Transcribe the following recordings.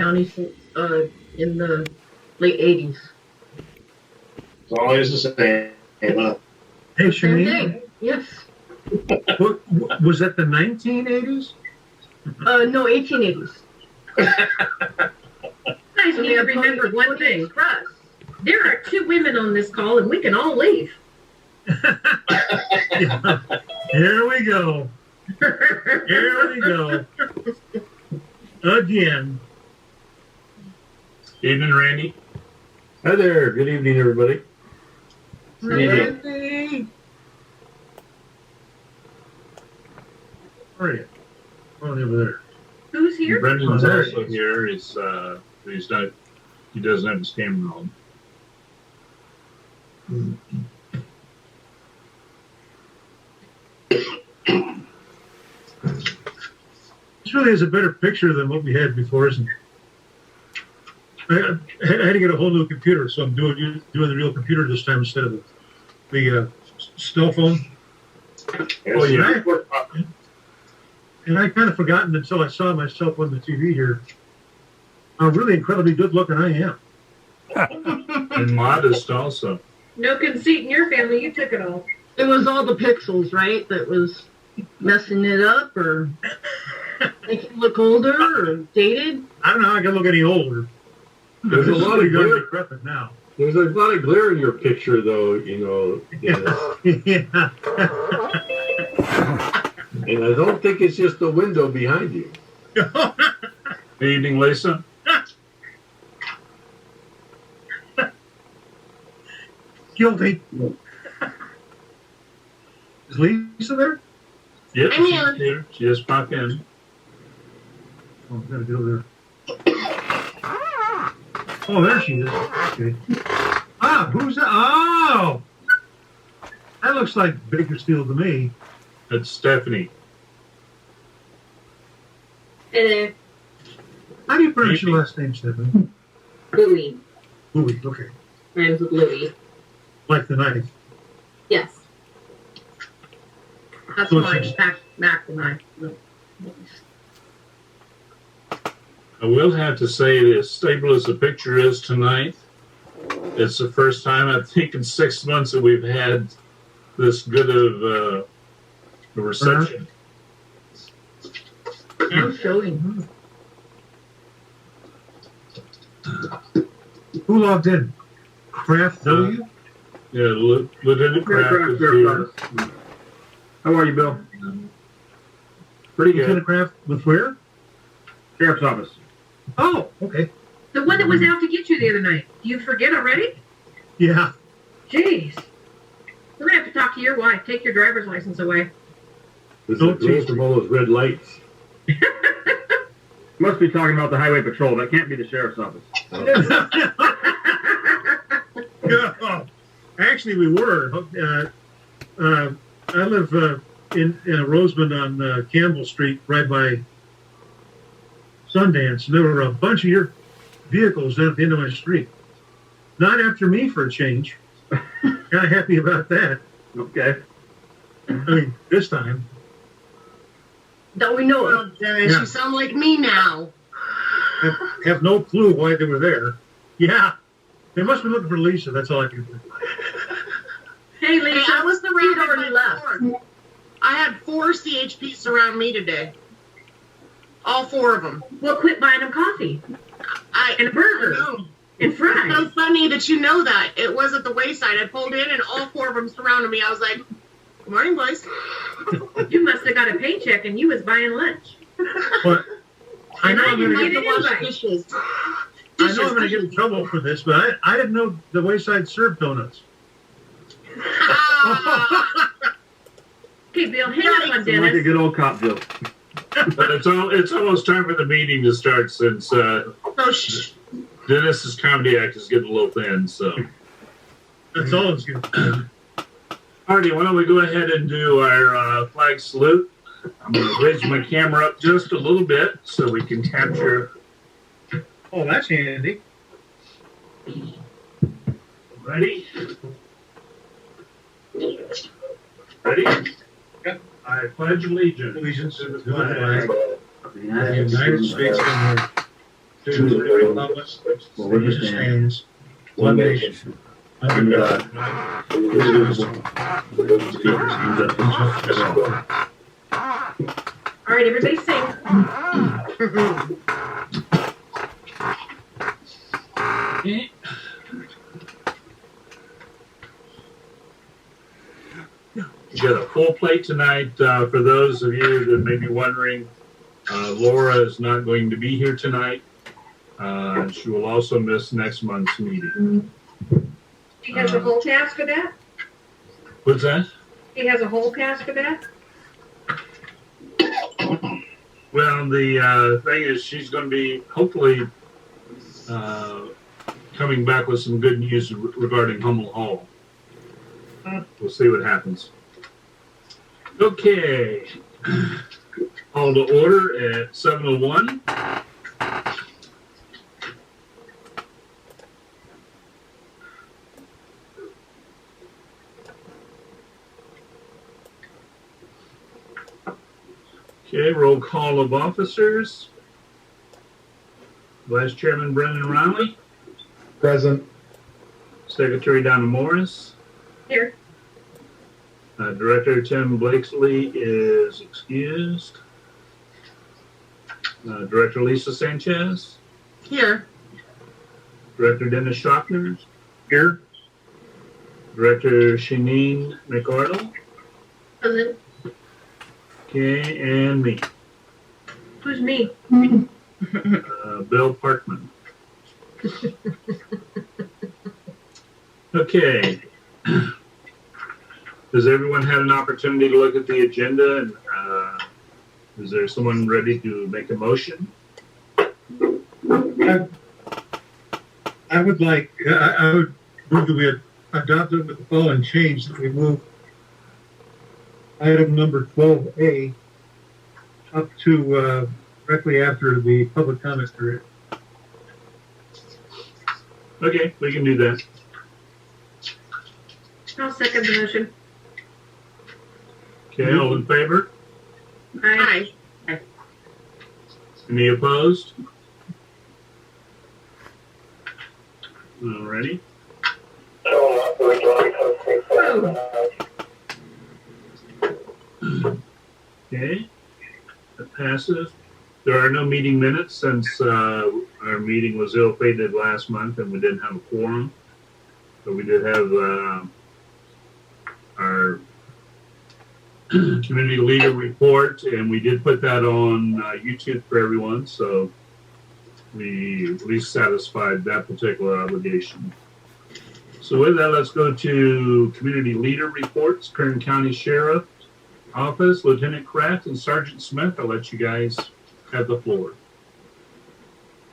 County since in the late 80s. It's always the same. Hey, Same Shane, thing. Yes. was that the 1980s? No, 1880s. Guys need to remember one thing. There are 2 women on this call, and we can all leave. Yeah. Here we go. Here we go. Again. Evening, Randy. Hi there. Good evening, everybody. Randy. Where are you? Oh, over there. Who's here? Brendan's Oh, there also he is. here. He's not. He doesn't have his camera on. This really is a better picture than what we had before, isn't it? I had to get a whole new computer, so I'm doing the real computer this time instead of the cell phone. Oh, yeah. And I kind of forgotten until I saw myself on the TV here how really incredibly good looking I am. And modest also. No conceit in your family. You took it all. It was all the pixels, right? That was messing it up or making it look older or dated. I don't know how I can look any older. There's a lot of glare. Decrepit now. There's a lot of glare in your picture, though. You know, Dennis. Yeah. And I don't think it's just the window behind you. Good evening, Lisa. Guilty. Is Lisa there? Yep, I'm she's here. here. She just popped in. Oh, gotta get over there. Oh, there she is. Okay. Ah, who's that? Oh! That looks like Bakersfield to me. That's Stephanie. Hello. How do you pronounce your last name, Stephanie? Louis. Louis, okay. Rhymes with Louis. Like the knife. Yes. That's So mine. it's- Back to mine. I will have to say, as stable as the picture is tonight, it's the first time, I think, in 6 months that we've had this good of a reception. I'm showing. Who logged in? Kraft W? Yeah, Lieutenant Kraft is here. How are you, Bill? Pretty good. Lieutenant Kraft with where? Sheriff's office. Oh, okay. The one that was out to get you the other night. Do you forget already? Yeah. Jeez. We're going to have to talk to your wife. Take your driver's license away. This is green from all those red lights. Must be talking about the highway patrol. That can't be the sheriff's office. Yeah. Actually, we were. I live in Rosamond on Campbell Street, right by Sundance. And there were a bunch of your vehicles down at the end of my street. Not after me for a change. Kind of happy about that. Okay. I mean, this time. That we know Well, of. Dennis, Yeah. you sound like me now. Have no clue why they were there. Yeah. They must be looking for Lisa. That's all I can do. Hey, Hey, Lisa. I was She'd surrounded already by left. 4. I had 4 CHPs surround me today. All 4 of them. Well, quit buying them coffee and a burger I know. and It's fries. so funny that you know that. It was at the wayside. I pulled in and all 4 of them surrounded me. I was like, good morning, boys. You must have got a paycheck and you was buying lunch. But I And know I I'm didn't going to get get. it wash invite. dishes. I know I'm going to get in trouble for this, but I didn't know the Wayside served donuts. Ah, Okay, Bill, hang up on Like a Dennis. good old cop, Bill. But it's almost time for the meeting to start since so shh. Dennis's comedy act is getting a little thin. So, That's all it's going to be. Alrighty, why don't we go ahead and do our flag salute? I'm going to raise my camera up just a little bit so we can capture. Oh, that's handy. Ready? Ready? Yep. I pledge allegiance Allegiance to the to the flag flag of the United States of America Stands. One nation. Under God. All right, everybody sing. Okay. You got a full plate tonight. For those of you that may be wondering, Laura is not going to be here tonight. She will also miss next month's meeting. He has a whole pass for that? What's that? He has a whole pass for that? Well, the thing is, she's going to be hopefully coming back with some good news regarding Hummel Hall. We'll see what happens. Okay. Call to order at 7:01. Okay, roll call of officers. Vice Chairman Brendan Riley. Present. Secretary Donna Morris. Here. Director Tim Blakesley is excused. Director Lisa Sanchez. Here. Director Dennis Schockner. Here. Director Shanine McArdle. Present. Okay, and me. Who's me? Bill Parkman. Okay. Has everyone had an opportunity to look at the agenda? And is there someone ready to make a motion? I would like, I would move that we adopt it with the following change, that we move item number 12A up to directly after the public comment period. Okay, we can do that. I'll second the motion. Okay, all in favor? Aye. Any opposed? Alrighty. Oh, Okay, that passes. There are no meeting minutes since our meeting was ill-fated last month and we didn't have a quorum. But we did have our community leader report, and we did put that on YouTube for everyone, so we at least satisfied that particular obligation. So with that, let's go to community leader reports. Kern County Sheriff Office, Lieutenant Kraft and Sergeant Smith. I'll let you guys have the floor.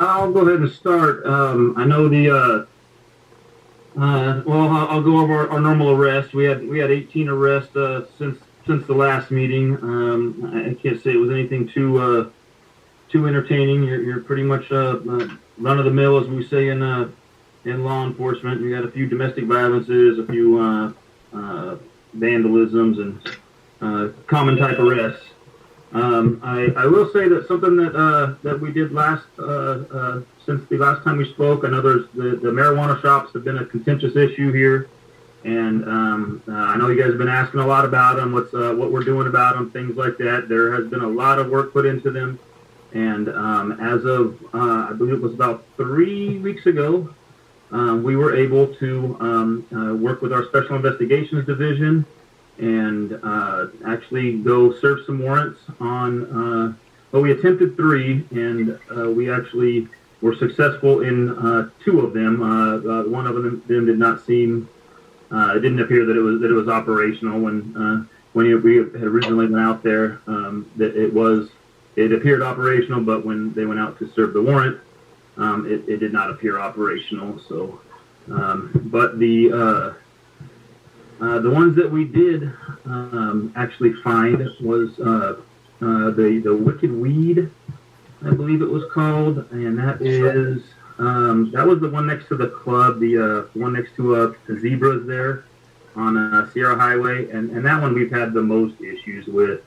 I'll go ahead and start. I know the I'll go over our normal arrests. We had 18 arrests since the last meeting. I can't say it was anything too entertaining. You're pretty much run of the mill, as we say in law enforcement. We got a few domestic violences, a few vandalisms, and common type arrests. I will say that something that we did last since the last time we spoke. I know the marijuana shops have been a contentious issue here, and I know you guys have been asking a lot about them. What we're doing about them, things like that. There has been a lot of work put into them, and as of I believe it was about 3 weeks ago, we were able to work with our Special Investigations Division and actually go serve some warrants on, we attempted 3, and we actually were successful in 2 of them. One of them did not seem, it didn't appear that it was operational when we had originally went out there. That it appeared operational, but when they went out to serve the warrant, it did not appear operational. So, but the ones that we did actually find was the Wicked Weed, I believe it was called, and that is that was the one next to the club, the one next to the Zebras there on Sierra Highway, and that one we've had the most issues with.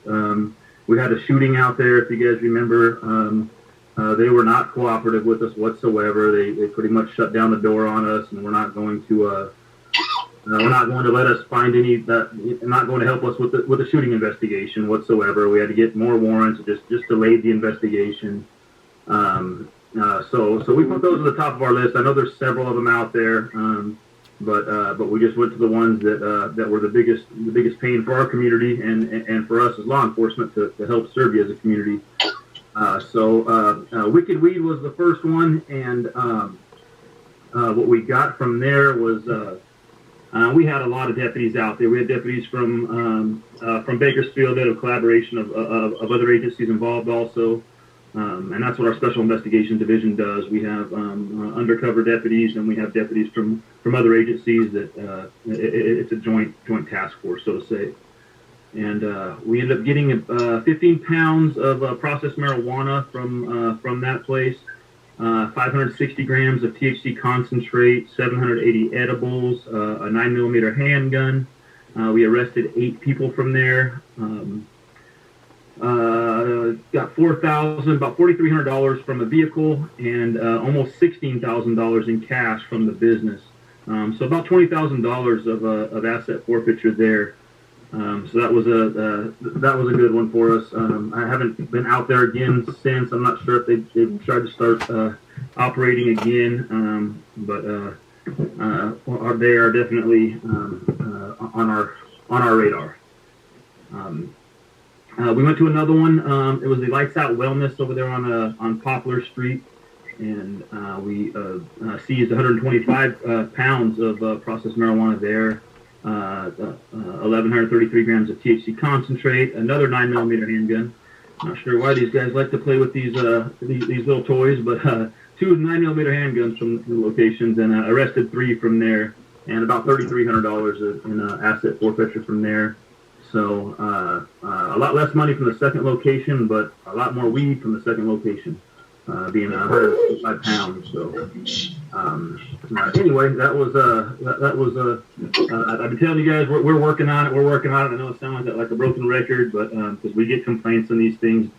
We had a shooting out there, if you guys remember, They were not cooperative with us whatsoever. They pretty much shut down the door on us, and we're not going to let us find any not going to help us with the shooting investigation whatsoever. We had to get more warrants, just delayed the investigation. So we put those at the top of our list. I know there's several of them out there, but we just went to the ones that were the biggest pain for our community and for us as law enforcement to help serve you as a community. Wicked Weed was the first one, and what we got from there was we had a lot of deputies out there. We had deputies from Bakersfield that had a collaboration of other agencies involved also. And that's what our Special Investigation Division does. We have undercover deputies, and we have deputies from other agencies that it's a joint task force, so to say. And we ended up getting 15 pounds of processed marijuana from that place, 560 grams of THC concentrate, 780 edibles, a 9mm handgun. We arrested 8 people from there. Got about $4,300 from a vehicle and almost $16,000 in cash from the business. So about $20,000 of asset forfeiture there. So that was a good one for us. I haven't been out there again since. I'm not sure if they've tried to start operating again, but they are definitely on our radar. We went to another one. It was the Lights Out Wellness over there on Poplar Street, and we seized 125 pounds of processed marijuana there, 1,133 grams of THC concentrate, another 9mm handgun. Not sure why these guys like to play with these little toys, but 2 9mm handguns from the locations, and arrested 3 from there, and about $3,300 in asset forfeiture from there. So a lot less money from the second location, but a lot more weed from the second location, being 155 pounds. So anyway, that was I've been telling you guys we're working on it. We're working on it. I know it sounds like a broken record, but because we get complaints on these things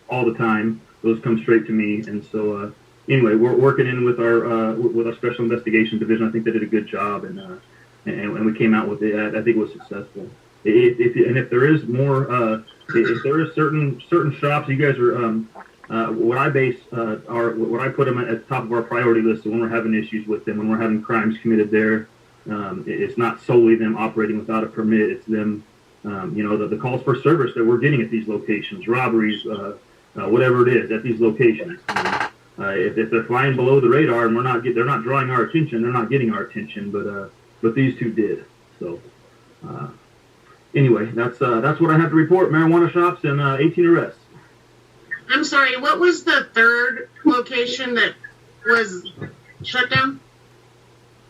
all the time, those come straight to me. And so anyway, we're working in with our Special Investigation Division. I think they did a good job, and we came out with it. I think it was successful. If there is more, if there is certain shops, you guys are what I put them at the top of our priority list. So when we're having issues with them, when we're having crimes committed there, it's not solely them operating without a permit. It's them, the calls for service that we're getting at these locations, robberies, whatever it is at these locations. If they're flying below the radar and they're not drawing our attention, they're not getting our attention. But these two did. So. Anyway, that's what I have to report. Marijuana shops and 18 arrests. I'm sorry, what was the third location that was shut down?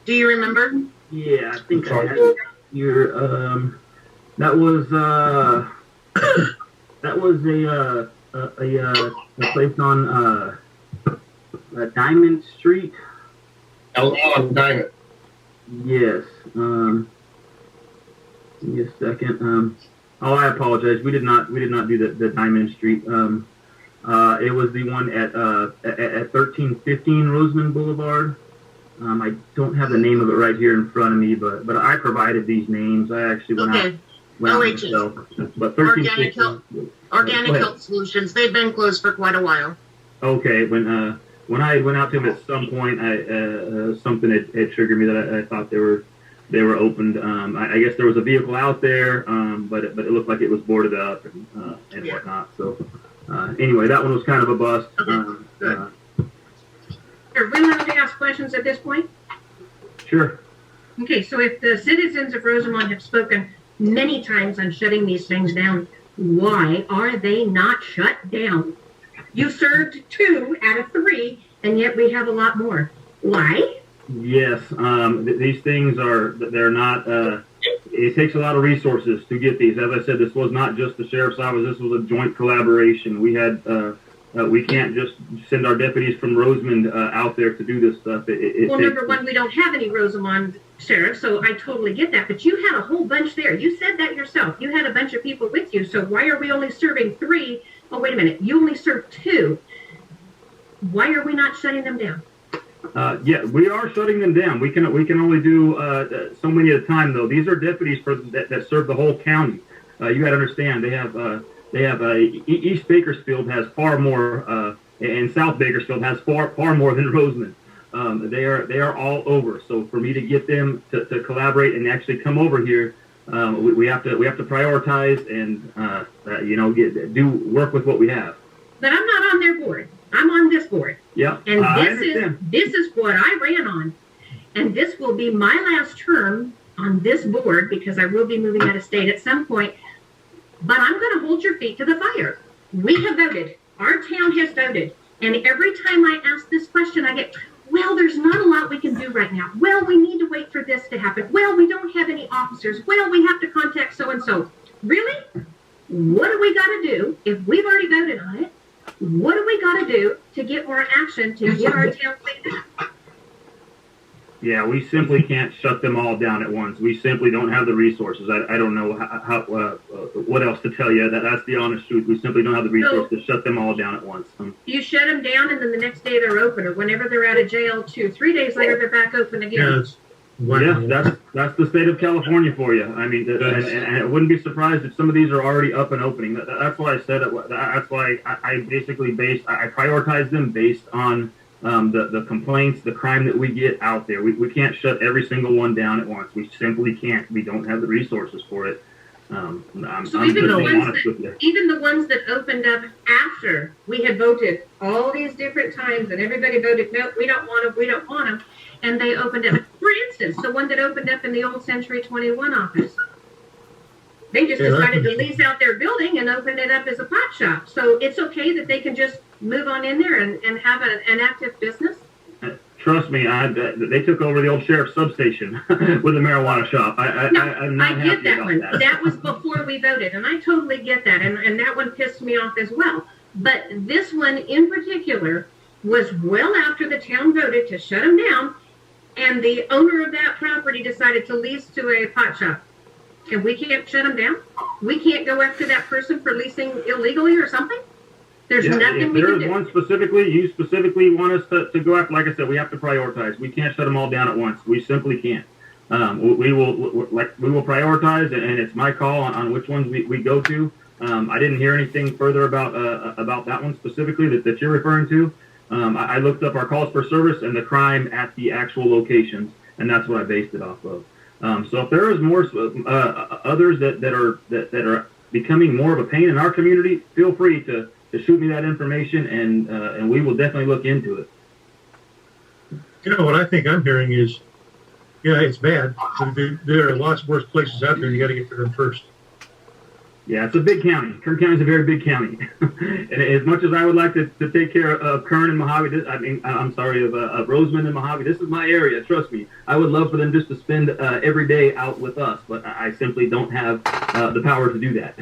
Do you remember? Yeah, I think I had it here. That was a place on Diamond Street. On Diamond. Yes. Give me a second. I apologize. We did not do the Diamond Street. It was the one at 1315 Rosamond Boulevard. I don't have the name of it right here in front of me, but I provided these names. I actually went out myself. But 1315. Organic Health Solutions. They've been closed for quite a while. Okay. When I went out to them at some point, something had triggered me that I thought they were opened. I guess there was a vehicle out there, but it looked like it was boarded up and whatnot. So anyway, that one was kind of a bust. Good. Are we allowed to ask questions at this point? Sure. Okay, so if the citizens of Rosamond have spoken many times on shutting these things down, why are they not shut down? You served 2 out of 3, and yet we have a lot more. Why? Yes, these things they're not, it takes a lot of resources to get these. As I said, this was not just the sheriff's office, this was a joint collaboration. We had, we can't just send our deputies from Rosamond out there to do this stuff. Number one, we don't have any Rosamond sheriffs, so I totally get that, but you had a whole bunch there. You said that yourself. You had a bunch of people with you, so why are we only serving 3? Oh, wait a minute, you only served 2. Why are we not shutting them down? Yeah, we are shutting them down. We can only do so many at a time, though. These are deputies that serve the whole county. You got to understand, they have East Bakersfield has far more, and South Bakersfield has far more than Rosamond. They are all over. So for me to get them to collaborate and actually come over here, we have to prioritize and do work with what we have. But I'm not on their board. I'm on this board. Yeah, and this is what I ran on, and this will be my last term on this board because I will be moving out of state at some point. But I'm going to hold your feet to the fire. We have voted. Our town has voted. And every time I ask this question, I get, well, there's not a lot we can do right now. Well, we need to wait for this to happen. Well, we don't have any officers. Well, we have to contact so-and-so. Really? What do we got to do if we've already voted on it? What do we got to do to get more action to get our town cleaned up? Yeah, we simply can't shut them all down at once. We simply don't have the resources. I don't know how what else to tell you. That's the honest truth. We simply don't have the resources to shut them all down at once. You shut them down, and then the next day they're open, or whenever they're out of jail, 3 days later they're back open again. That's the state of California for you. I mean, and it wouldn't be surprised if some of these are already up and opening. That's why I said it. That's why I basically I prioritize them based on the complaints, the crime that we get out there. We can't shut every single one down at once. We simply can't. We don't have the resources for it. I'm even the ones that opened up after we had voted all these different times and everybody voted, no, we don't want them, and they opened up. For instance, the one that opened up in the old Century 21 office. They just decided to lease out their building and open it up as a pot shop. So it's okay that they can just move on in there and have an active business? Trust me, they took over the old sheriff's substation with a marijuana shop. I'm not I get happy that about one. that. That was before we voted, and I totally get that. And that one pissed me off as well. But this one in particular was well after the town voted to shut them down, and the owner of that property decided to lease to a pot shop. And we can't shut them down? We can't go after that person for leasing illegally or something? There's nothing we can do. There is one specifically, you specifically want us to go after. Like I said, we have to prioritize. We can't shut them all down at once. We simply can't. We will prioritize, and it's my call on which ones we go to. I didn't hear anything further about that one specifically that you're referring to. I looked up our calls for service and the crime at the actual locations, and that's what I based it off of. So if there is more others that are becoming more of a pain in our community, feel free to shoot me that information, and we will definitely look into it. You know, what I think I'm hearing is, yeah, it's bad. There are lots worse places out there. You got to get to them first. Yeah, it's a big county. Kern County is a very big county. And as much as I would like to take care of Kern and Mojave, of Rosamond and Mojave, this is my area. Trust me. I would love for them just to spend every day out with us, but I simply don't have the power to do that.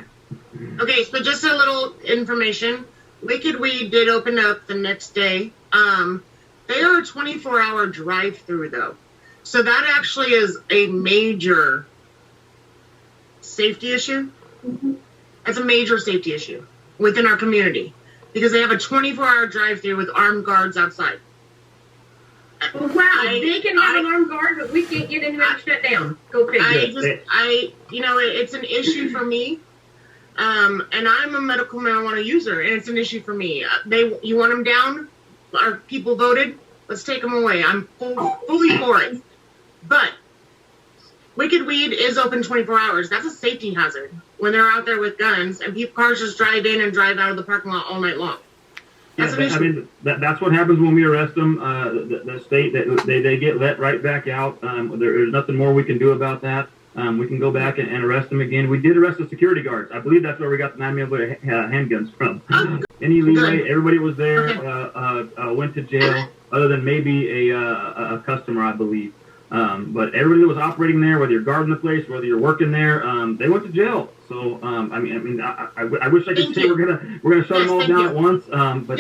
Okay, so just a little information. Wicked Weed did open up the next day. They are a 24-hour drive-through, though. So that actually is a major safety issue. Mm-hmm. That's a major safety issue within our community because they have a 24-hour drive-through with armed guards outside. Wow, they can have an armed guard, but we can't get anyone to shut down. Go figure. It's an issue for me. And I'm a medical marijuana user, and it's an issue for me. You want them down? Our people voted. Let's take them away. I'm fully for it. But Wicked Weed is open 24 hours. That's a safety hazard when they're out there with guns and cars just drive in and drive out of the parking lot all night long. That's an issue. I mean, that's what happens when we arrest them. The state, they get let right back out. There's nothing more we can do about that. We can go back and arrest them again. We did arrest the security guards. I believe that's where we got the 9mm handguns from. Any leeway, everybody was there, went to jail, other than maybe a customer, I believe. But everybody that was operating there, whether you're guarding the place, whether you're working there, they went to jail. So, I wish I could say we're gonna shut them all down at once. But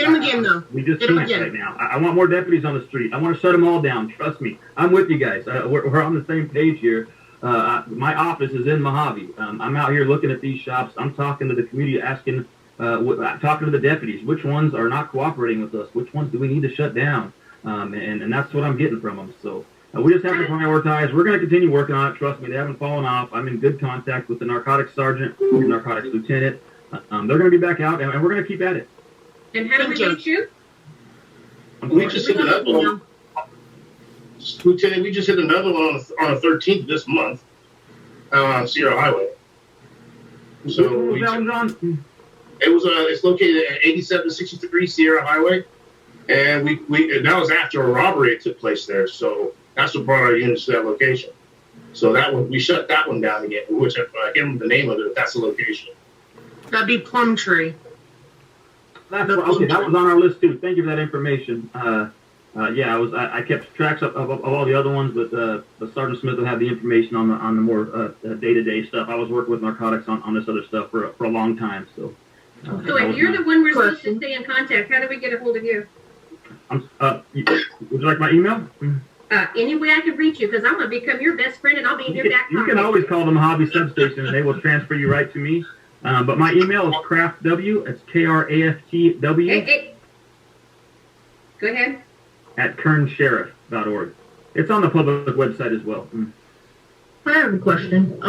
we just can't right now. I want more deputies on the street. I want to shut them all down. Trust me, I'm with you guys. We're on the same page here. My office is in Mojave. I'm out here looking at these shops. I'm talking to the community, asking talking to the deputies, which ones are not cooperating with us, which ones do we need to shut down, and that's what I'm getting from them. So we just have to prioritize. We're going to continue working on it. Trust me, they haven't fallen off. I'm in good contact with the narcotics sergeant, the narcotics lieutenant. They're going to be back out, and we're going to keep at it. And how do we reach you? We just hit another one. Lieutenant, we just hit another one on the 13th this month on Sierra Highway. So it's located at 8763 Sierra Highway, and and that was after a robbery that took place there. So that's what brought our units to that location. So that one, we shut that one down again, which I can't remember the name of it. That's the location. That'd be Plumtree. That was on our list too. Thank you for that information. I kept tracks of all the other ones, but Sergeant Smith will have the information on the more day-to-day stuff. I was working with narcotics on this other stuff for a long time. So if you're the one we're supposed to stay in contact, how do we get a hold of you? Would you like my email? Any way I can reach you, because I'm going to become your best friend, and I'll be in your back pocket. You can always call the Mojave substation, and they will transfer you right to me. But my email is craftw. It's KRAFTW. Hey. Go ahead. At kernsheriff.org. It's on the public website as well. I have a question.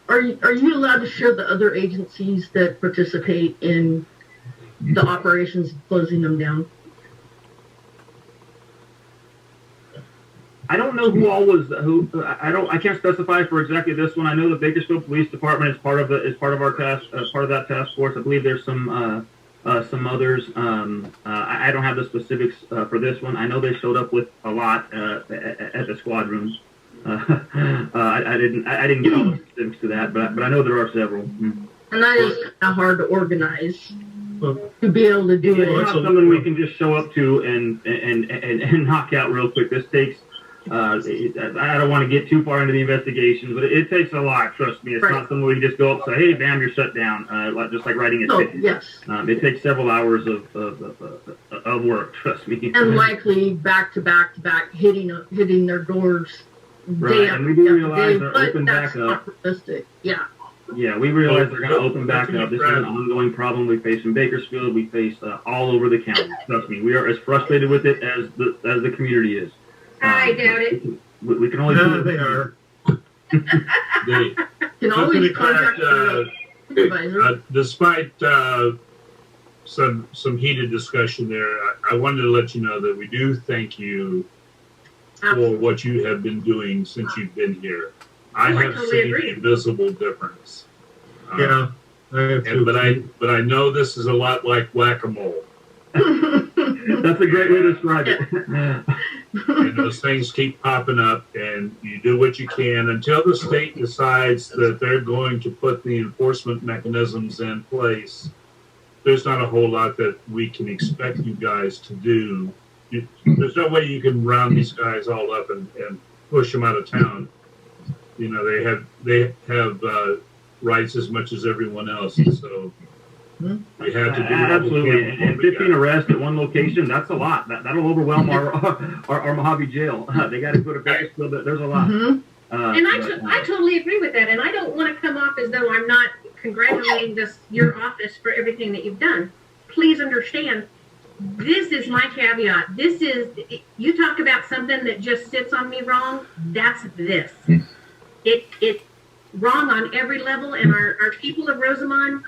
Are you allowed to show the other agencies that participate in the operations closing them down? I don't know who all was who. I can't specify for exactly this one. I know the Bakersfield Police Department is part of our task, part of that task force. I believe there's some others. I don't have the specifics for this one. I know they showed up with a lot at the squad rooms. I didn't get all the specifics to that, but I know there are several. And that is kind of hard to organize to be able to do it. It's not something we can just show up to and knock out real quick. This takes. I don't want to get too far into the investigations, but it takes a lot. Trust me, it's not something where you just go up and say, "Hey, bam, you're shut down." Just like writing a ticket. Yes. It takes several hours of work. Trust me. And likely back to back, hitting their doors. Right, and we do realize they're open back up. Yeah. Yeah, we realize they're going to open back up. This is an ongoing problem we face in Bakersfield. We face all over the county. Trust me, we are as frustrated with it as the community is. I doubt it. We can only do they are. They can always contact the supervisor. Despite some heated discussion there, I wanted to let you know that we do thank you for what you have been doing since you've been here. I have seen a visible difference. Yeah, but I know this is a lot like whack-a-mole. That's a great way to describe it. And those things keep popping up, and you do what you can until the state decides that they're going to put the enforcement mechanisms in place. There's not a whole lot that we can expect you guys to do. There's no way you can round these guys all up and push them out of town. You know, they have rights as much as everyone else, so we have to do absolutely. And 15 arrests at one location, that's a lot. That'll overwhelm our Mojave jail. They got to go to Bakersfield. There's a lot. And I totally agree with that. And I don't want to come off as though I'm not congratulating your office for everything that you've done. Please understand, this is my caveat. This is, you talk about something that just sits on me wrong, that's this. It's wrong on every level, and our people of Rosamond,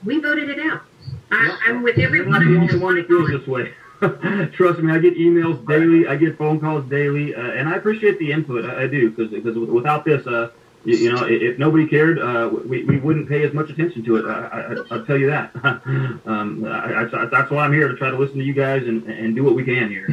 we voted it out. I'm with everyone. I'm not the only one that feels this way. Trust me, I get emails daily, I get phone calls daily, and I appreciate the input. I do, because without this, you know, if nobody cared, we wouldn't pay as much attention to it. I'll tell you that. That's why I'm here, to try to listen to you guys and do what we can here.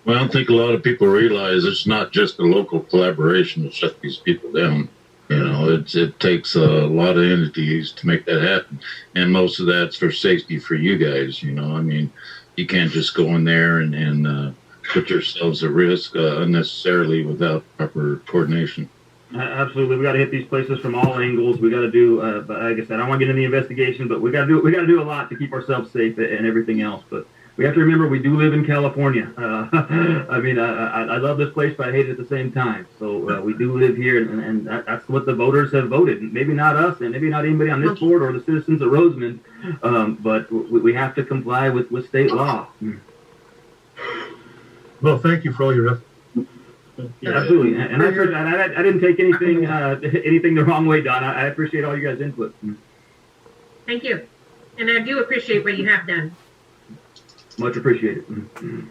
Well, I don't think a lot of people realize it's not just a local collaboration to shut these people down. You know, it takes a lot of entities to make that happen, and most of that's for safety for you guys. You know, I mean, you can't just go in there and put yourselves at risk unnecessarily without proper coordination. Absolutely, we got to hit these places from all angles. We got to do, like I said, I don't want to get into the investigation, but we got to do a lot to keep ourselves safe and everything else. But we have to remember we do live in California. I mean, I love this place, but I hate it at the same time. So we do live here, and that's what the voters have voted. Maybe not us, and maybe not anybody on this board or the citizens of Rosamond, but we have to comply with state law. Well, thank you for all your effort. Yeah, absolutely, and I didn't take anything the wrong way, Don. I appreciate all you guys' input. Thank you. And I do appreciate what you have done. Much appreciated.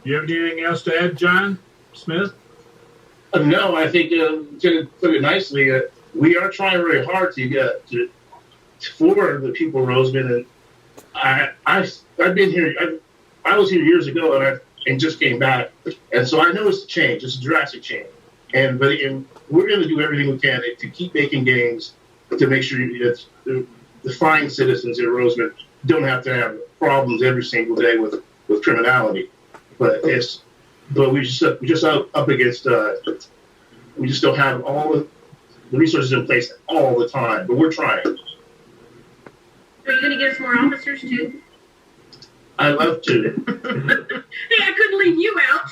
You have anything else to add, John Smith? No, I think to put it nicely, we are trying very hard to get for the people of Rosamond, and I've been here. I was here years ago, and just came back, and so I know it's a change. It's a drastic change, and we're going to do everything we can to keep making gains to make sure that the fine citizens in Rosamond don't have to have problems every single day with criminality. But we just up against we just don't have all the resources in place all the time. But we're trying. Are you going to get us more officers too? I love to. Hey, I couldn't leave you out.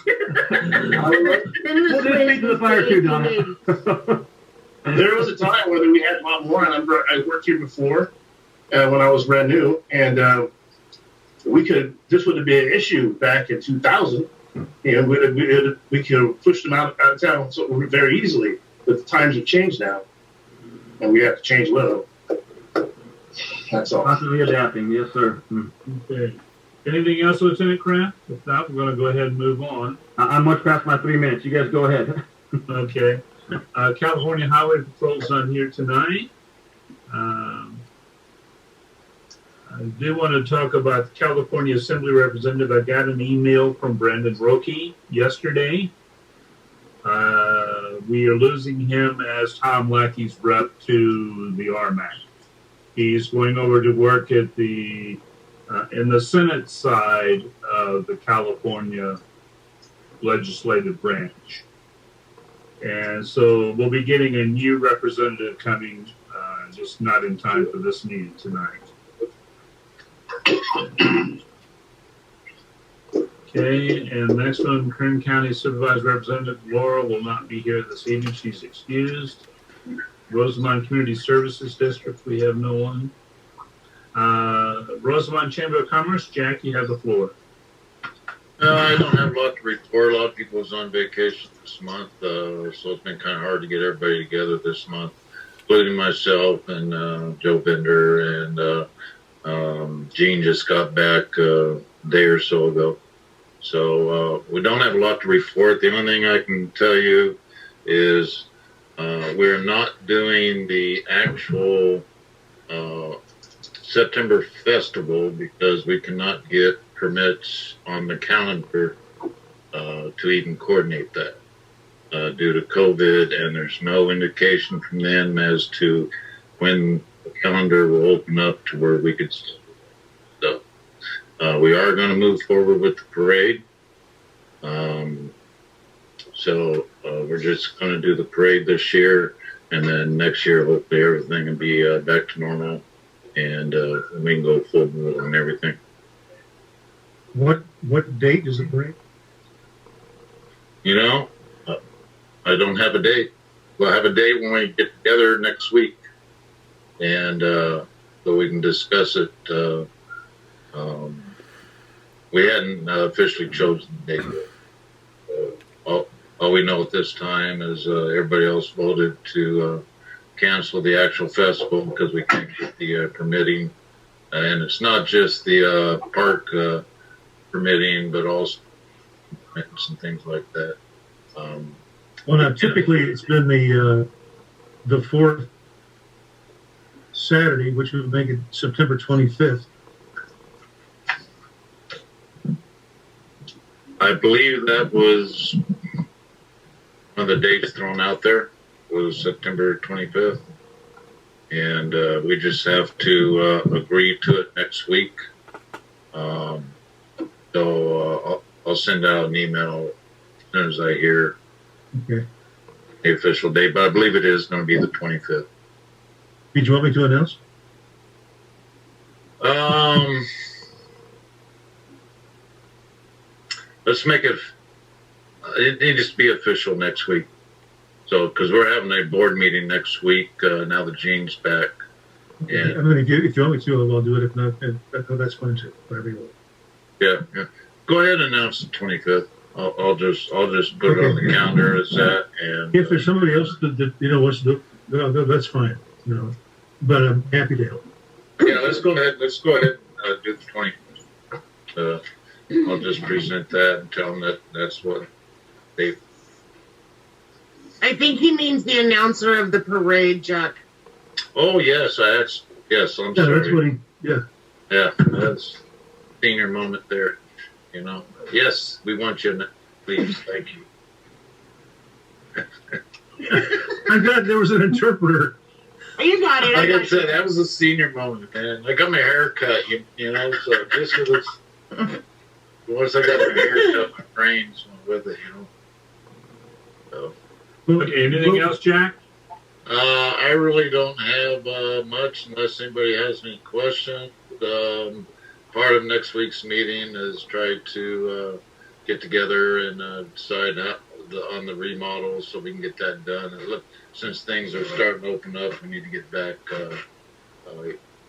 We'll just speak to the fire too, Donna. There was a time where we had a lot more. And I worked here before when I was brand new, and this would have been an issue back in 2000. And we could have pushed them out of town very easily. But the times have changed now, and we have to change with them. That's all. Constantly adapting, yes, sir. Okay. Anything else, Lieutenant Kraft? If not, we're going to go ahead and move on. I'm much past my 3 minutes. You guys go ahead. Okay. California Highway Patrol's on here tonight. I do want to talk about the California Assembly Representative. I got an email from Brandon Roque yesterday. We are losing him as Tom Lackey's rep to the RMAC. He's going over to work at in the Senate side of the California legislative branch. And so we'll be getting a new representative coming, just not in time for this meeting tonight. Okay, and next one, Kern County Supervised Representative Laura will not be here this evening. She's excused. Rosamond Community Services District, we have no one. Rosamond Chamber of Commerce, Jack, you have the floor. I don't have a lot to report. A lot of people was on vacation this month, so it's been kind of hard to get everybody together this month, including myself and Joe Bender, and Gene just got back a day or so ago. So we don't have a lot to report. The only thing I can tell you is we're not doing the actual September festival because we cannot get permits on the calendar to even coordinate that due to COVID, and there's no indication from them as to when the calendar will open up to where we could stuff. We are going to move forward with the parade. So we're just going to do the parade this year, and then next year, hopefully everything will be back to normal, and we can go full board on everything. What date is the parade? You know, I don't have a date. We'll have a date when we get together next week, and so we can discuss it. We hadn't officially chosen the date. All we know at this time is everybody else voted to cancel the actual festival because we can't get the permitting. And it's not just the park permitting, but also some things like that. Well, now typically it's been the fourth Saturday, which would make it September 25th. I believe that was one of the dates thrown out there was September 25th. And we just have to agree to it next week. So I'll send out an email as soon as I hear the official date, but I believe it is going to be the 25th. Did you want me to announce? let's make it. It needs to be official next week. So, because we're having a board meeting next week. Now that Gene's back. And I'm going to give, if you want me to, I'll do it. If not, that's fine too. Whatever you want. yeah. Go ahead and announce the 25th. I'll just put it on the calendar as that. And If there's somebody else that wants to do, that's fine. But I'm happy to help. yeah, let's go ahead. And do the 20th. I'll just present that and tell them that's what they. I think he means the announcer of the parade, Jack. Oh yes, yes. I'm Yeah, sorry. that's what he. Yeah. Yeah, that's senior moment there. Yes, we want you. Please, thank you. I'm glad there was an interpreter. You got it. Like I got said, you. that was a senior moment, man. I got my hair cut, so just for this. Once I got my hair cut, my brains went with it, So, Okay, anything else, Jack? I really don't have much unless anybody has any questions. Part of next week's meeting is try to get together and decide on the remodel so we can get that done. And since things are starting to open up, we need to get back,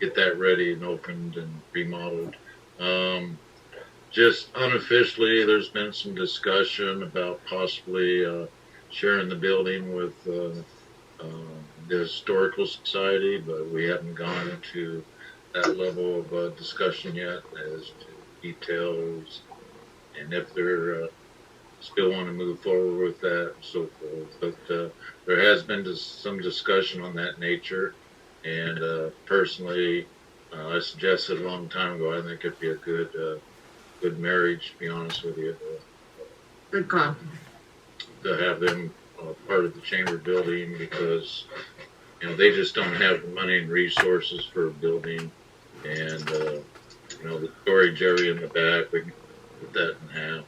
get that ready and opened and remodeled. Just unofficially, there's been some discussion about possibly sharing the building with the Historical Society, but we haven't gone into that level of discussion yet as to details and if they're still want to move forward with that and so forth. But there has been some discussion on that nature, and personally, I suggested a long time ago, I think it'd be a good marriage, to be honest with you. Good call. To have them part of the chamber building, because they just don't have the money and resources for a building, and the storage area in the back, we can put that in half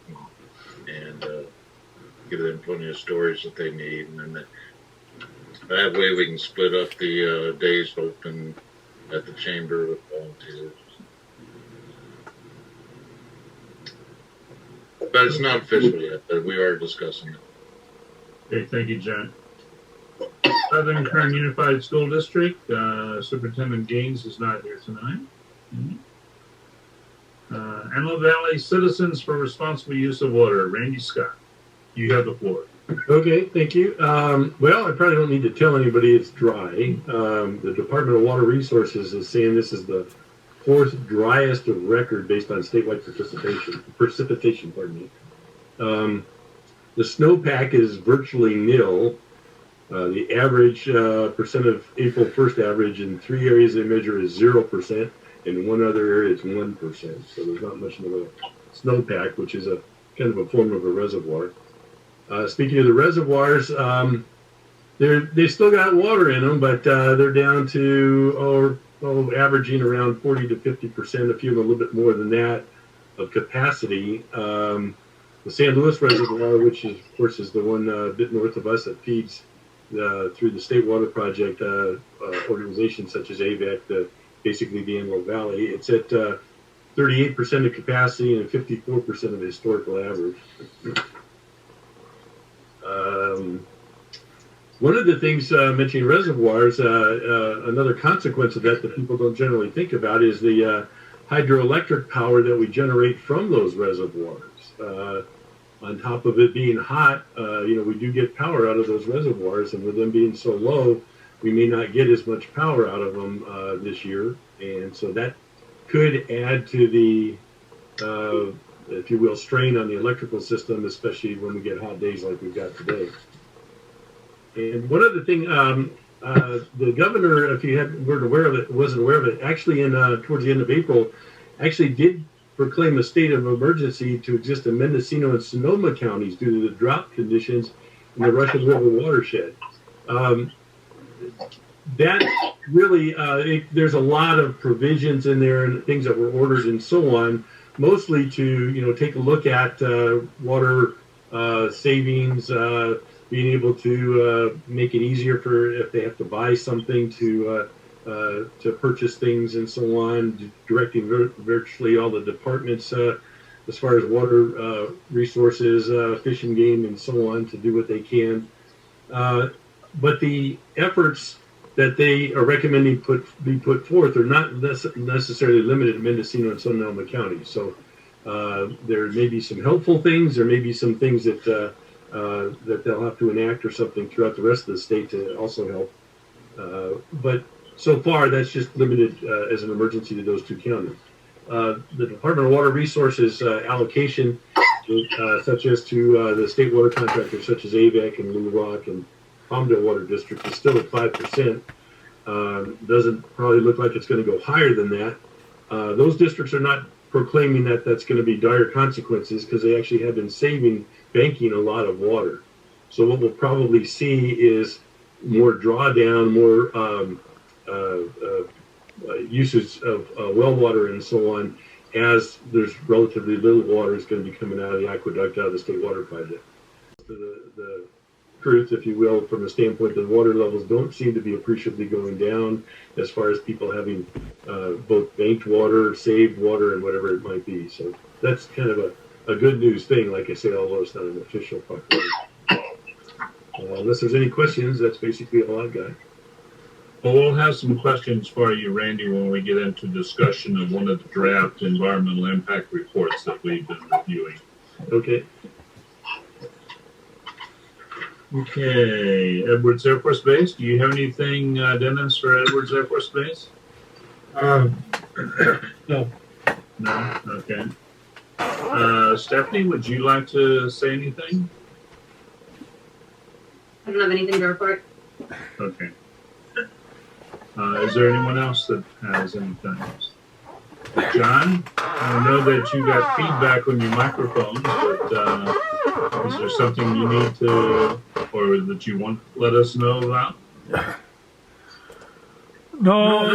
and give them plenty of storage that they need, and then that way we can split up the days open at the chamber with volunteers. But it's not official yet, but we are discussing it. Okay, thank you, Jack. Southern Kern Unified School District, Superintendent Gaines is not here tonight. Antelope Valley Citizens for Responsible Use of Water, Randy Scott. You have the floor. Okay, thank you. Well, I probably don't need to tell anybody it's dry. The Department of Water Resources is saying this is the fourth driest of record based on statewide precipitation. The snowpack is virtually nil. The average percent of April 1st average in 3 areas they measure is 0%, and one other area is 1%. So there's not much of a snowpack, which is a kind of a form of a reservoir. Speaking of the reservoirs, they still got water in them, but they're down to averaging around 40 to 50%, a few a little bit more than that of capacity. The San Luis Reservoir, which is, of course, is the one a bit north of us that feeds through the State Water Project organizations such as AVEC, basically the Antelope Valley. It's at 38% of capacity and 54% of the historical average. One of the things mentioning reservoirs, another consequence of that people don't generally think about is the hydroelectric power that we generate from those reservoirs. On top of it being hot, we do get power out of those reservoirs, and with them being so low, we may not get as much power out of them this year. And so that could add to the, if you will, strain on the electrical system, especially when we get hot days like we've got today. And one other thing, the governor, if you wasn't aware of it, actually towards the end of April, actually did proclaim a state of emergency to exist in Mendocino and Sonoma counties due to the drought conditions in the Russian River watershed. That really, there's a lot of provisions in there and things that were ordered and so on, mostly to, take a look at water savings, being able to make it easier for if they have to buy something to purchase things and so on, directing virtually all the departments as far as water resources, fish and game, and so on, to do what they can. But the efforts that they are recommending be put forth are not necessarily limited to Mendocino and Sonoma County. So there may be some helpful things. There may be some things that that they'll have to enact or something throughout the rest of the state to also help. But so far, that's just limited as an emergency to those two counties. The Department of Water Resources allocation, such as to the state water contractors such as AVEC and Little Rock and Palmdale Water District, is still at 5%. Doesn't probably look like it's going to go higher than that. Those districts are not proclaiming that that's going to be dire consequences, because they actually have been banking a lot of water. So what we'll probably see is more drawdown, more usage of well water and so on, as there's relatively little water is going to be coming out of the aqueduct, out of the state water project. The truth, if you will, from the standpoint that water levels don't seem to be appreciably going down, as far as people having both banked water, saved water, and whatever it might be. So that's kind of a good news thing, like I say, although it's not an official proclamation. Unless there's any questions, that's basically all I've got. Well, we'll have some questions for you, Randy, when we get into discussion of one of the draft environmental impact reports that we've been reviewing. Okay. Okay, Edwards Air Force Base. Do you have anything, Dennis, for Edwards Air Force Base? No. No? Okay. Stephanie, would you like to say anything? I don't have anything to report. Okay. Is there anyone else that has anything? John, I know that you got feedback on your microphones, but is there something you need to, or that you want to let us know about? No.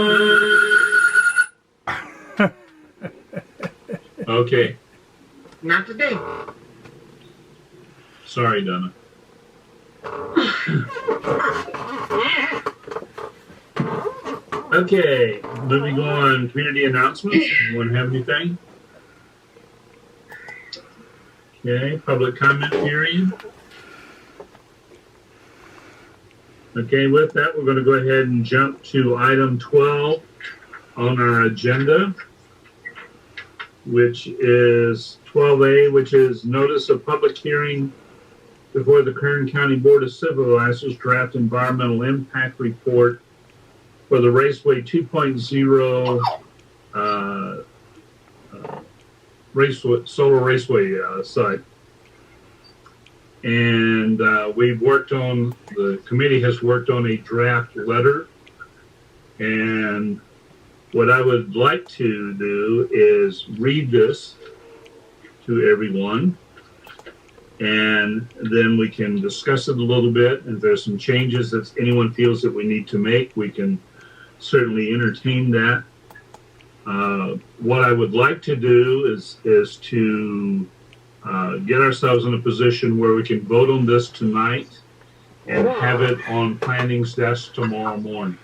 Okay. Not today. Sorry, Donna. Okay, moving on. Community announcements. Anyone have anything? Okay, public comment period. Okay, with that, we're going to go ahead and jump to item 12 on our agenda, which is 12A, which is notice of public hearing before the Kern County Board of Supervisors draft environmental impact report for the Raceway 2.0 solar raceway site. And the committee has worked on a draft letter. And what I would like to do is read this to everyone, and then we can discuss it a little bit. And if there's some changes that anyone feels that we need to make, we can certainly entertain that. What I would like to do is to get ourselves in a position where we can vote on this tonight and have it on planning's desk tomorrow morning.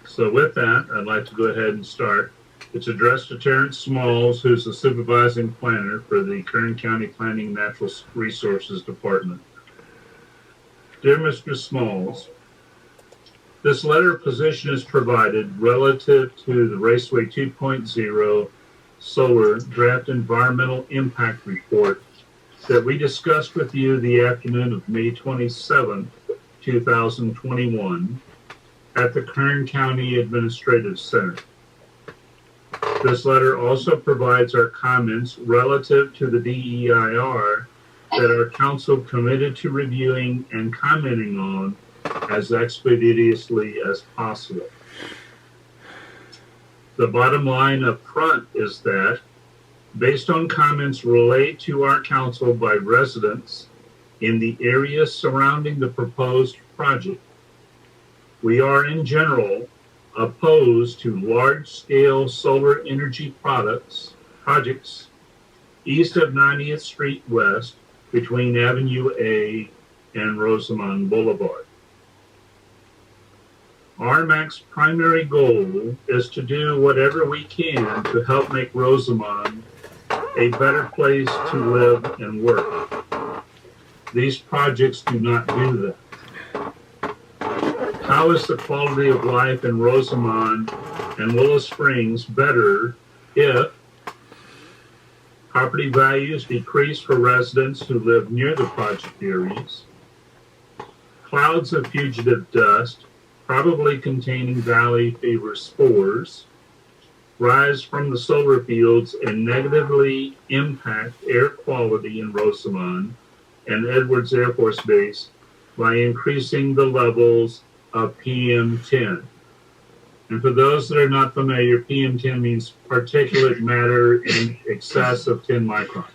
So with that, I'd like to go ahead and start. It's addressed to Terrence Smalls, who's the supervising planner for the Kern County Planning Natural Resources Department. Dear Mr. Smalls, this letter of position is provided relative to the Raceway 2.0 solar draft environmental impact report that we discussed with you the afternoon of May 27, 2021 at the Kern County Administrative Center. This letter also provides our comments relative to the DEIR that our council committed to reviewing and commenting on as expeditiously as possible. The bottom line up front is that, based on comments relayed to our council by residents in the area surrounding the proposed project, we are in general opposed to large-scale solar energy projects east of 90th Street West between Avenue A and Rosamond Boulevard. RMAC's primary goal is to do whatever we can to help make Rosamond a better place to live and work. These projects do not do that. How is the quality of life in Rosamond and Willow Springs better if property values decrease for residents who live near the project areas, clouds of fugitive dust, probably containing valley fever spores, rise from the solar fields and negatively impact air quality in Rosamond and Edwards Air Force Base by increasing the levels of PM10. And for those that are not familiar, PM10 means particulate matter in excess of 10 microns.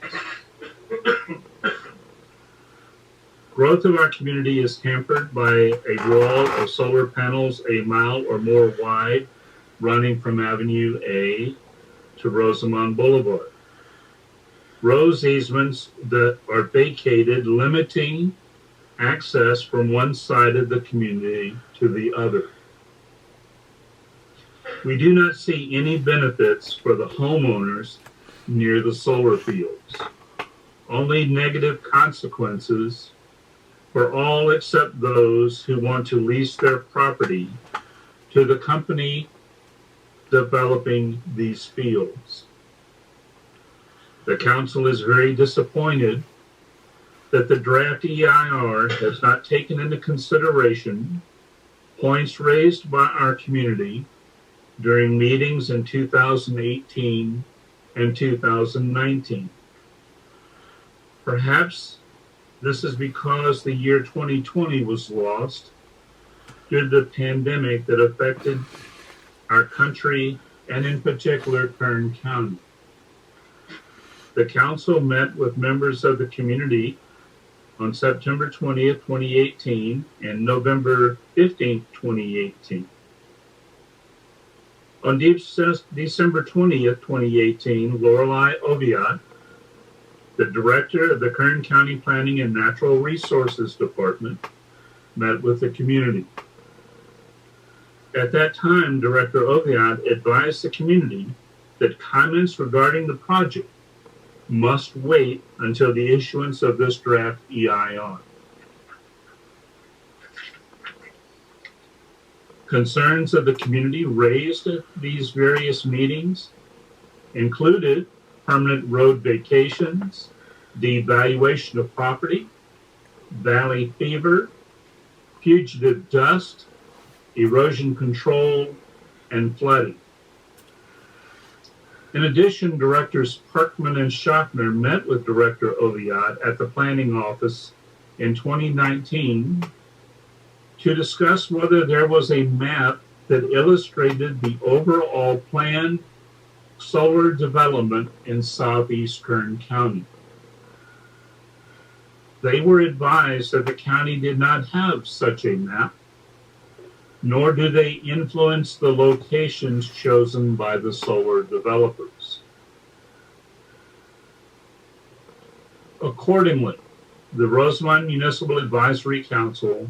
Growth of our community is hampered by a wall of solar panels a mile or more wide running from Avenue A to Rosamond Boulevard. Rose easements that are vacated, limiting access from one side of the community to the other. We do not see any benefits for the homeowners near the solar fields, only negative consequences for all except those who want to lease their property to the company developing these fields. The council is very disappointed that the draft EIR has not taken into consideration points raised by our community during meetings in 2018 and 2019. Perhaps this is because the year 2020 was lost due to the pandemic that affected our country and in particular Kern County. The council met with members of the community on September 20th, 2018 and November 15th, 2018. On December 20th, 2018, Lorelei Oviatt, the director of the Kern County Planning and Natural Resources Department, met with the community. At that time, Director Oviatt advised the community that comments regarding the project must wait until the issuance of this draft EIR. Concerns of the community raised at these various meetings included permanent road vacations, devaluation of property, valley fever, fugitive dust, erosion control, and flooding. In addition, Directors Parkman and Schaffner met with Director Oviatt at the planning office in 2019 to discuss whether there was a map that illustrated the overall planned solar development in southeast Kern County. They were advised that the county did not have such a map, nor do they influence the locations chosen by the solar developers. Accordingly, the Rosamond Municipal Advisory Council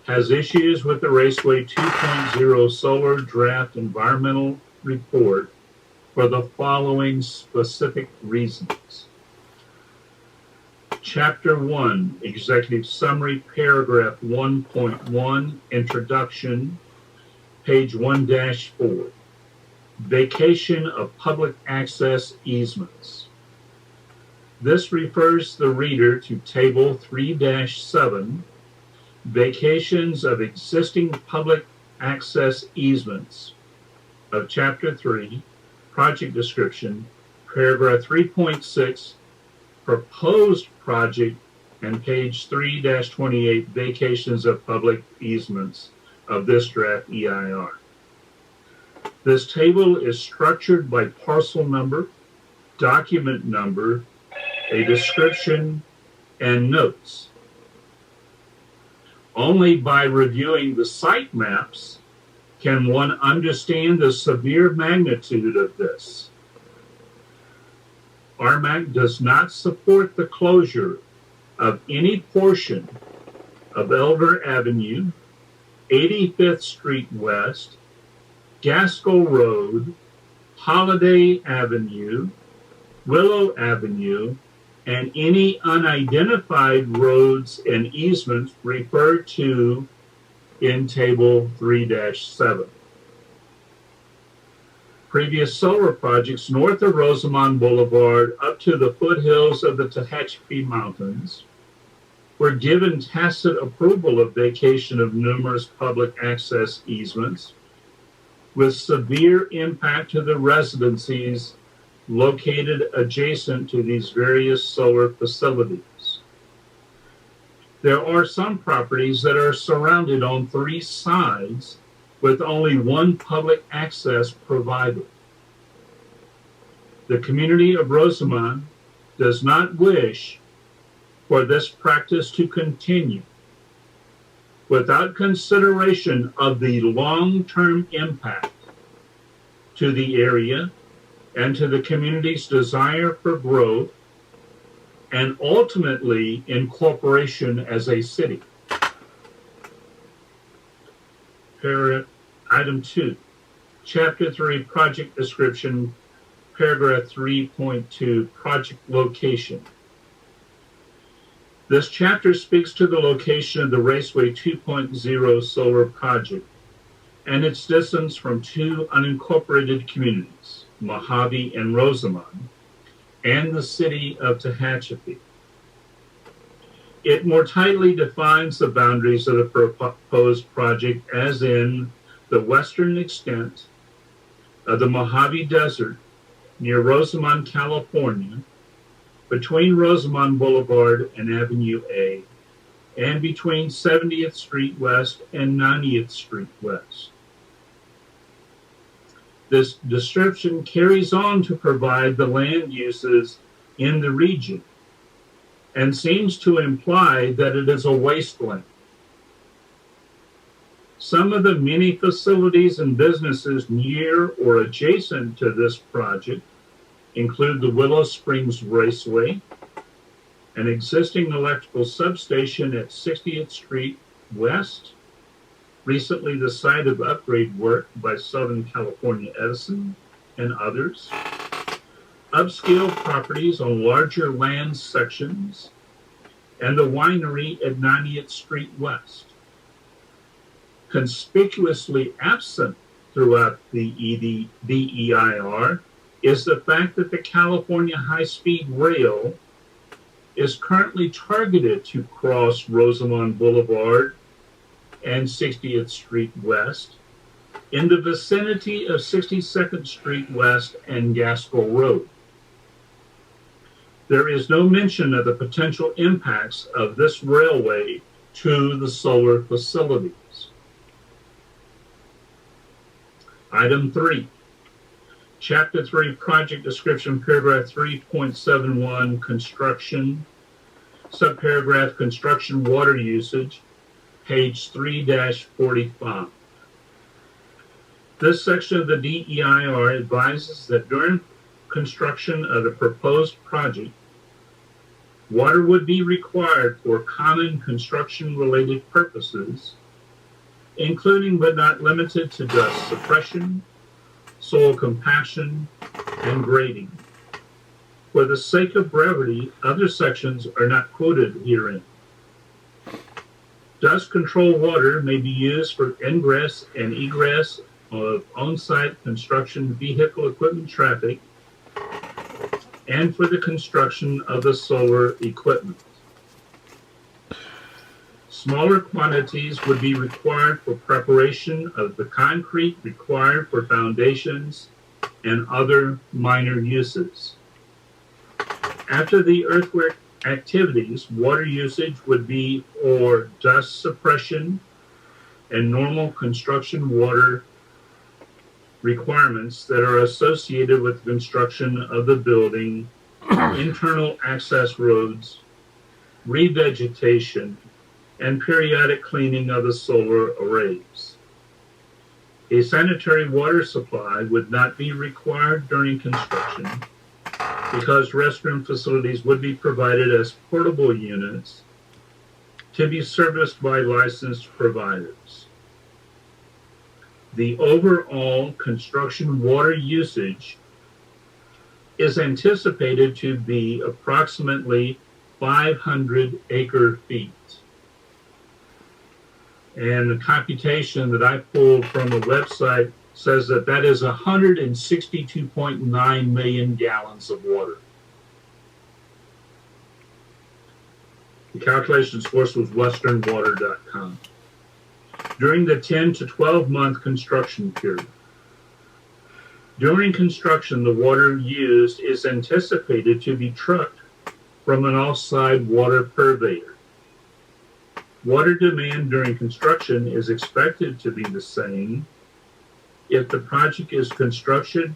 has issues with the Raceway 2.0 Solar Draft Environmental Report for the following specific reasons. Chapter 1, Executive Summary, Paragraph 1.1, Introduction, page 1-4, Vacation of Public Access Easements. This refers the reader to Table 3-7, Vacations of Existing Public Access Easements of Chapter 3, Project Description, Paragraph 3.6, Proposed Project, and page 3-28, Vacations of Public Easements of this draft EIR. This table is structured by parcel number, document number, a description, and notes. Only by reviewing the site maps can one understand the severe magnitude of this. RMAC does not support the closure of any portion of Elder Avenue, 85th Street West, Gaskell Road, Holiday Avenue, Willow Avenue, and any unidentified roads and easements referred to in Table 3-7. Previous solar projects north of Rosamond Boulevard up to the foothills of the Tehachapi Mountains were given tacit approval of vacation of numerous public access easements with severe impact to the residencies located adjacent to these various solar facilities. There are some properties that are surrounded on 3 sides with only one public access provided. The community of Rosamond does not wish for this practice to continue without consideration of the long-term impact to the area and to the community's desire for growth and ultimately incorporation as a city. Item 2, Chapter 3, Project Description, Paragraph 3.2, Project Location. This chapter speaks to the location of the Raceway 2.0 solar project and its distance from 2 unincorporated communities, Mojave and Rosamond, and the city of Tehachapi. It more tightly defines the boundaries of the proposed project as in the western extent of the Mojave Desert near Rosamond, California, between Rosamond Boulevard and Avenue A, and between 70th Street West and 90th Street West. This description carries on to provide the land uses in the region and seems to imply that it is a wasteland. Some of the many facilities and businesses near or adjacent to this project include the Willow Springs Raceway, an existing electrical substation at 60th Street West, recently the site of upgrade work by Southern California Edison and others, upscale properties on larger land sections, and the winery at 90th Street West. Conspicuously absent throughout the EIR is the fact that the California High-Speed Rail is currently targeted to cross Rosamond Boulevard and 60th Street West in the vicinity of 62nd Street West and Gaskell Road. There is no mention of the potential impacts of this railway to the solar facilities. Item 3, Chapter 3, Project Description, Paragraph 3.71, Construction, Subparagraph Construction Water Usage, page 3-45. This section of the DEIR advises that during construction of the proposed project, water would be required for common construction-related purposes, including but not limited to dust suppression, soil compaction, and grading. For the sake of brevity, other sections are not quoted herein. Dust control water may be used for ingress and egress of on-site construction vehicle equipment traffic and for the construction of the solar equipment. Smaller quantities would be required for preparation of the concrete required for foundations and other minor uses. After the earthwork activities, water usage would be for dust suppression and normal construction water requirements that are associated with the construction of the building, internal access roads, revegetation, and periodic cleaning of the solar arrays. A sanitary water supply would not be required during construction because restroom facilities would be provided as portable units to be serviced by licensed providers. the overall construction water usage is anticipated to be approximately 500 acre feet. And the computation that I pulled from a website says that that is 162.9 million gallons of water. The calculation source was westernwater.com. During the 10 to 12 month construction period. During construction, the water used is anticipated to be trucked from an off-site water purveyor. Water demand during construction is expected to be the same if the project is constructed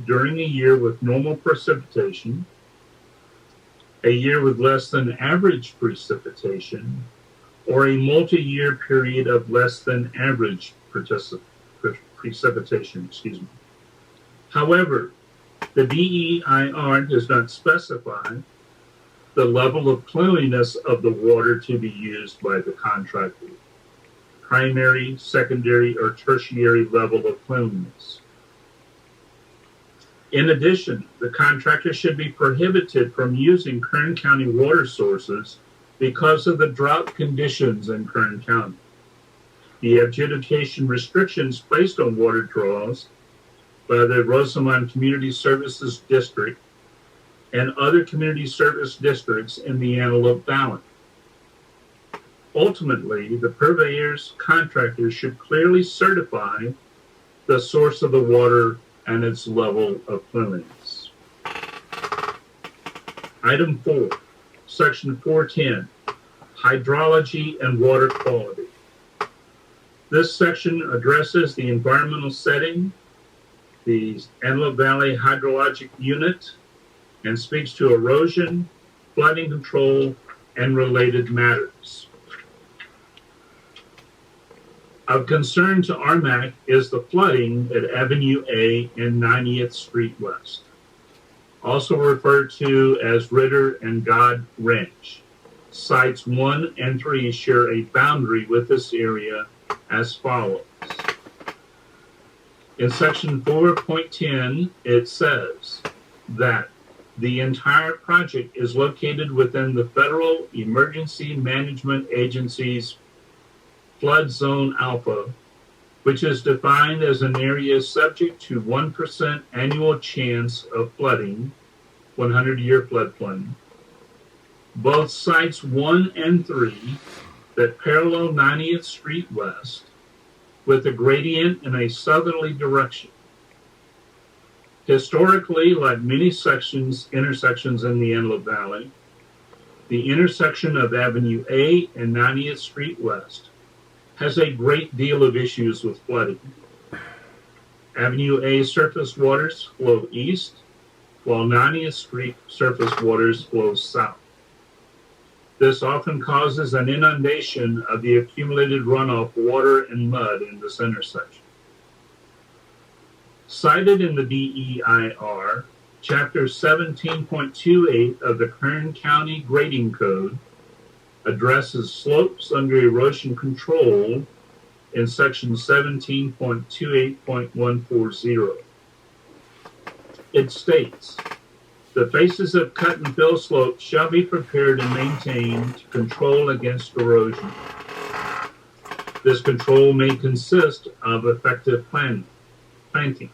during a year with normal precipitation, a year with less than average precipitation, or a multi-year period of less than average precipitation. However, the DEIR does not specify the level of cleanliness of the water to be used by the contractor, primary, secondary, or tertiary level of cleanliness. In addition, the contractor should be prohibited from using Kern County water sources because of the drought conditions in Kern County. The adjudication restrictions placed on water draws by the Rosamond Community Services District and other community service districts in the Antelope Valley. Ultimately, the purveyor's contractor should clearly certify the source of the water and its level of cleanliness. Item 4, Section 410, Hydrology and Water Quality. This section addresses the environmental setting, the Antelope Valley Hydrologic Unit, and speaks to erosion, flooding control, and related matters. Of concern to RMAC is the flooding at Avenue A and 90th Street West, also referred to as Ritter and God Ranch. Sites 1 and 3 share a boundary with this area as follows. In section 4.10, it says that the entire project is located within the Federal Emergency Management Agency's Flood Zone Alpha, which is defined as an area subject to 1% annual chance of flooding, 100-year floodplain. Both sites 1 and 3 that parallel 90th Street West with a gradient in a southerly direction. Historically, like many intersections in the Antelope Valley, the intersection of Avenue A and 90th Street West has a great deal of issues with flooding. Avenue A surface waters flow east, while 90th Street surface waters flow south. This often causes an inundation of the accumulated runoff water and mud in this intersection. Cited in the DEIR, Chapter 17.28 of the Kern County Grading Code addresses slopes under erosion control in Section 17.28.140. It states, the faces of cut and fill slopes shall be prepared and maintained to control against erosion. This control may consist of effective planting.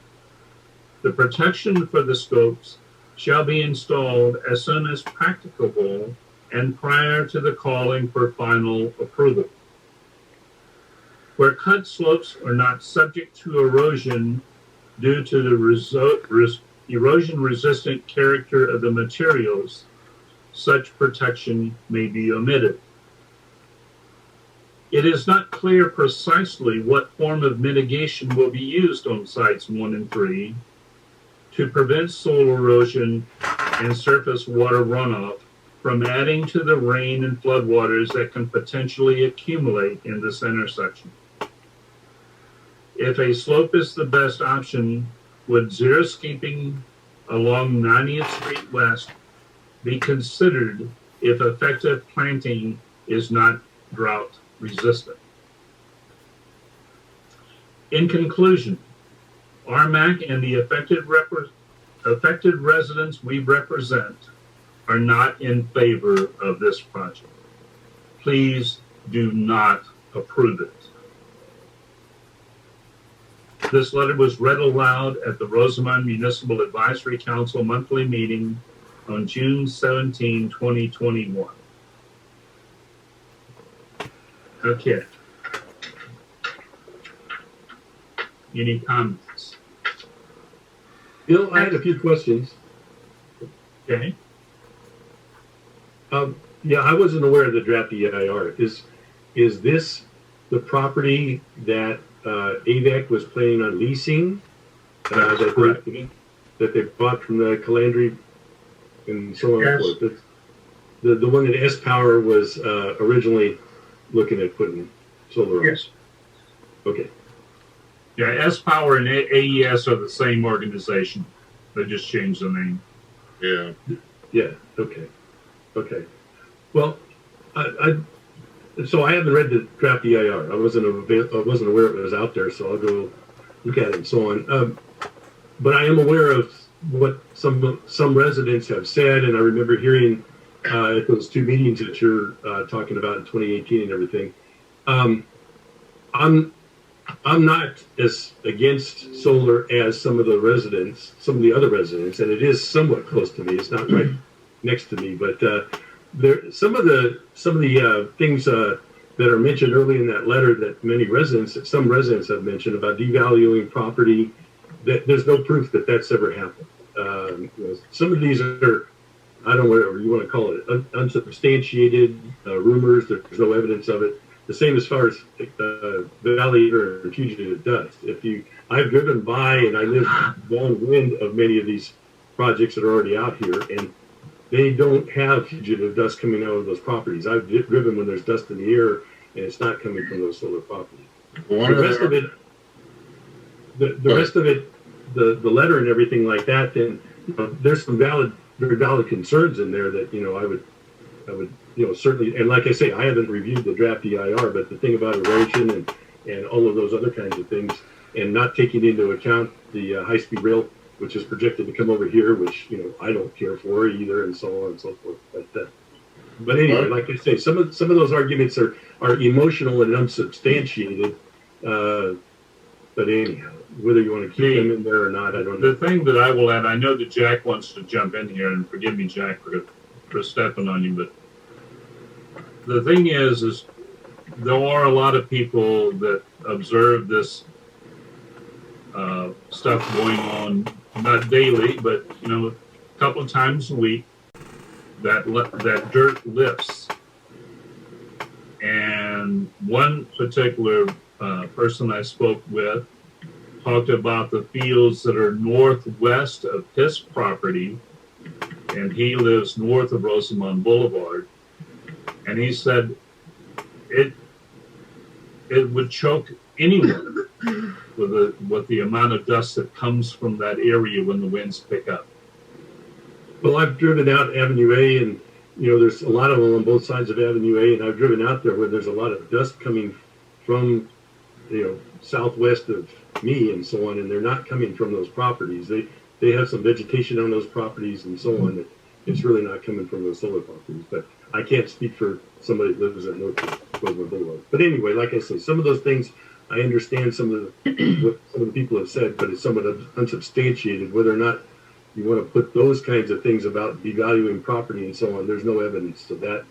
The protection for the slopes shall be installed as soon as practicable and prior to the calling for final approval. Where cut slopes are not subject to erosion due to the erosion-resistant character of the materials, such protection may be omitted. It is not clear precisely what form of mitigation will be used on sites 1 and 3 to prevent soil erosion and surface water runoff from adding to the rain and floodwaters that can potentially accumulate in this intersection. If a slope is the best option, would xeriscaping along 90th Street West be considered if effective planting is not drought resistant? In conclusion, RMAC and the affected residents we represent are not in favor of this project. Please do not approve it. This letter was read aloud at the Rosamond Municipal Advisory Council monthly meeting on June 17, 2021. Okay. Any comments? Bill, I had a few questions. Okay. Yeah, I wasn't aware of the draft EIR. Is this the property that AVAC was planning on leasing? That they bought from the Calandry and so on and so forth. The one that S Power was originally looking at putting solar on. Yes. Okay. Yeah, S Power and AES are the same organization. They just changed the name. Yeah. Yeah. Okay. Okay. Well, so I haven't read the draft EIR. I wasn't aware it was out there, so I'll go look at it and so on. But I am aware of what some residents have said, and I remember hearing at those two meetings that you're talking about in 2018 and everything. I'm not as against solar as some of the other residents, and it is somewhat close to me. It's not right next to me, but some of the things that are mentioned early in that letter that some residents have mentioned about devaluing property, that there's no proof that that's ever happened. Some of these are, I don't know, whatever you want to call it, unsubstantiated rumors. There's no evidence of it. The same as far as the valley or fugitive dust. I've driven by and I live downwind of many of these projects that are already out here, and they don't have fugitive dust coming out of those properties. I've driven when there's dust in the air, and it's not coming from those solar properties. The rest of it, the letter and everything like that, then there's some very valid concerns in there that I would certainly, and like I say, I haven't reviewed the draft EIR, but the thing about erosion and all of those other kinds of things, and not taking into account the high-speed rail, which is projected to come over here, which I don't care for either, and so on and so forth. But anyway, like I say, some of those arguments are emotional and unsubstantiated. But anyhow, whether you want to keep them in there or not, I don't know. The thing that I will add, I know that Jack wants to jump in here, and forgive me, Jack, for stepping on you, but the thing is there are a lot of people that observe this stuff going on, not daily, but a couple of times a week. That dirt lifts, and one particular person I spoke with talked about the fields that are northwest of his property, and he lives north of Rosamond Boulevard, and he said it would choke anyone with the amount of dust that comes from that area when the winds pick up. Well, I've driven out Avenue A, and there's a lot of them on both sides of Avenue A, and I've driven out there where there's a lot of dust coming from southwest of me and so on, and they're not coming from those properties. They have some vegetation on those properties and so on. It's really not coming from those solar properties. But I can't speak for somebody that lives at North Rosamond Boulevard. But anyway, like I say, some of those things I understand what some of the people have said, but it's somewhat unsubstantiated. Whether or not you want to put those kinds of things about devaluing property and so on, there's no evidence of that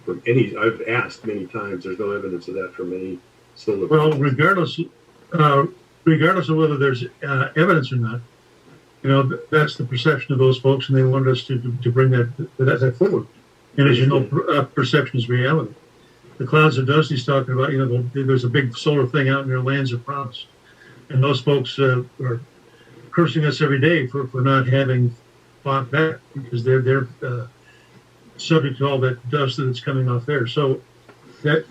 from any. I've asked many times. There's no evidence of that from any solar. Well, regardless of whether there's evidence or not, that's the perception of those folks, and they wanted us to bring that forward. And as you know, perception is reality. The clouds of dust he's talking about, there's a big solar thing out in their lands of promise, and those folks are cursing us every day for not having fought back, because they're subject to all that dust that's coming off there. So that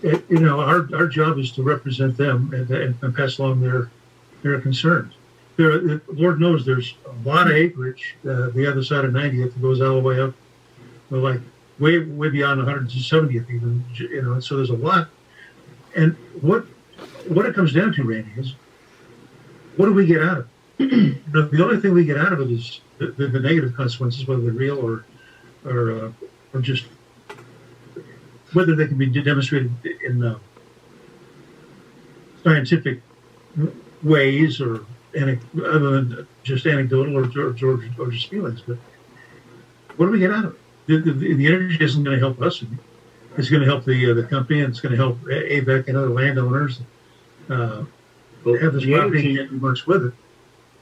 our job is to represent them and pass along their concerns. Lord knows there's a lot of acreage the other side of 90th that goes all the way up, like way beyond 170th even. So there's a lot. And what it comes down to, Randy, is what do we get out of it? The only thing we get out of it is the negative consequences, whether they're real or just whether they can be demonstrated in scientific ways or other than just anecdotal or just feelings. But what do we get out of it? The energy isn't going to help us. It's going to help the company, and it's going to help AVEC and other landowners have this property and do much with it.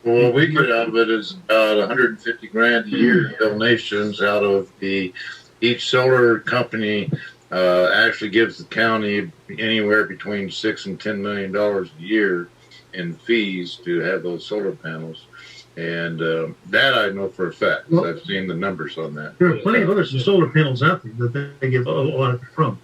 Well, what we get out of it is about 150 grand a year in donations out of each solar company actually gives the county anywhere between $6 and $10 million a year in fees to have those solar panels. And that I know for a fact. Well, I've seen the numbers on that. There are plenty of other solar panels out there that they get a lot of it from.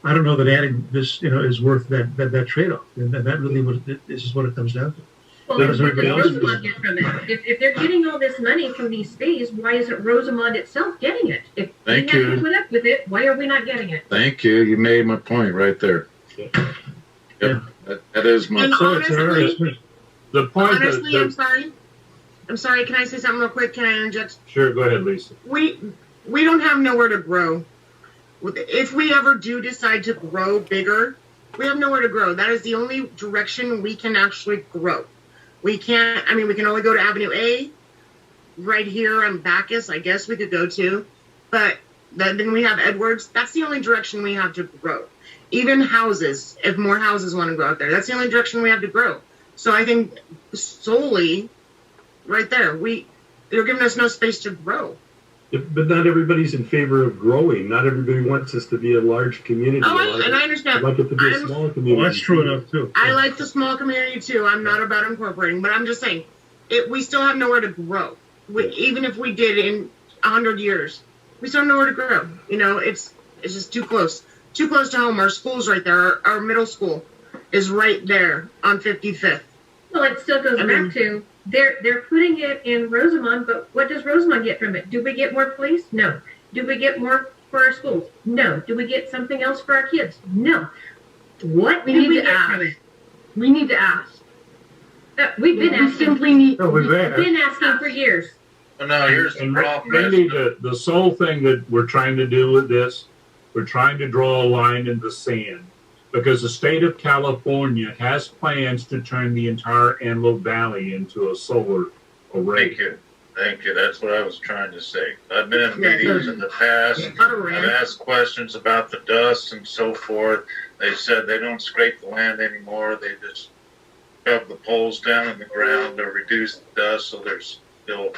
I don't know that adding this, is worth that trade-off. And that really this is what it comes down to. Well, what does Rosamond get from it? If they're getting all this money from these fees, why isn't Rosamond itself getting it? If we have to put up with it, why are we not getting it? Thank you. You made my point right there. Yep. Yeah. That is my point. The point Honestly, I'm sorry. Can I say something real quick? Can I interject? Sure, go ahead, Lisa. We don't have nowhere to grow. If we ever do decide to grow bigger, we have nowhere to grow. That is the only direction we can actually grow. We can't, we can only go to Avenue A. Right here on Bacchus, I guess we could go to. But then we have Edwards. That's the only direction we have to grow. Even houses, if more houses want to go out there, that's the only direction we have to grow. So I think solely right there, they're giving us no space to grow. But not everybody's in favor of growing. Not everybody wants us to be a large community. And I understand. I'd like it to be a small community. Well, that's true enough, too. I like the small community, too. I'm not about incorporating. But I'm just saying, we still have nowhere to grow. Even if we did in 100 years, we still have nowhere to grow. It's just too close. Too close to home. Our school's right there. Our middle school is right there on 55th. Well, it still goes back to... They're putting it in Rosamond, but what does Rosamond get from it? Do we get more police? No. Do we get more for our schools? No. Do we get something else for our kids? No. What do we get from it? We need to ask. We've been asking. We've been asking for years. Well, no, here's the problem. Randy, the sole thing that we're trying to do with this, we're trying to draw a line in the sand. Because the state of California has plans to turn the entire Antelope Valley into a solar array. Thank you. That's what I was trying to say. I've been in meetings in the past. I've asked questions about the dust and so forth. They said they don't scrape the land anymore. They just shove the poles down in the ground to reduce the dust so there's still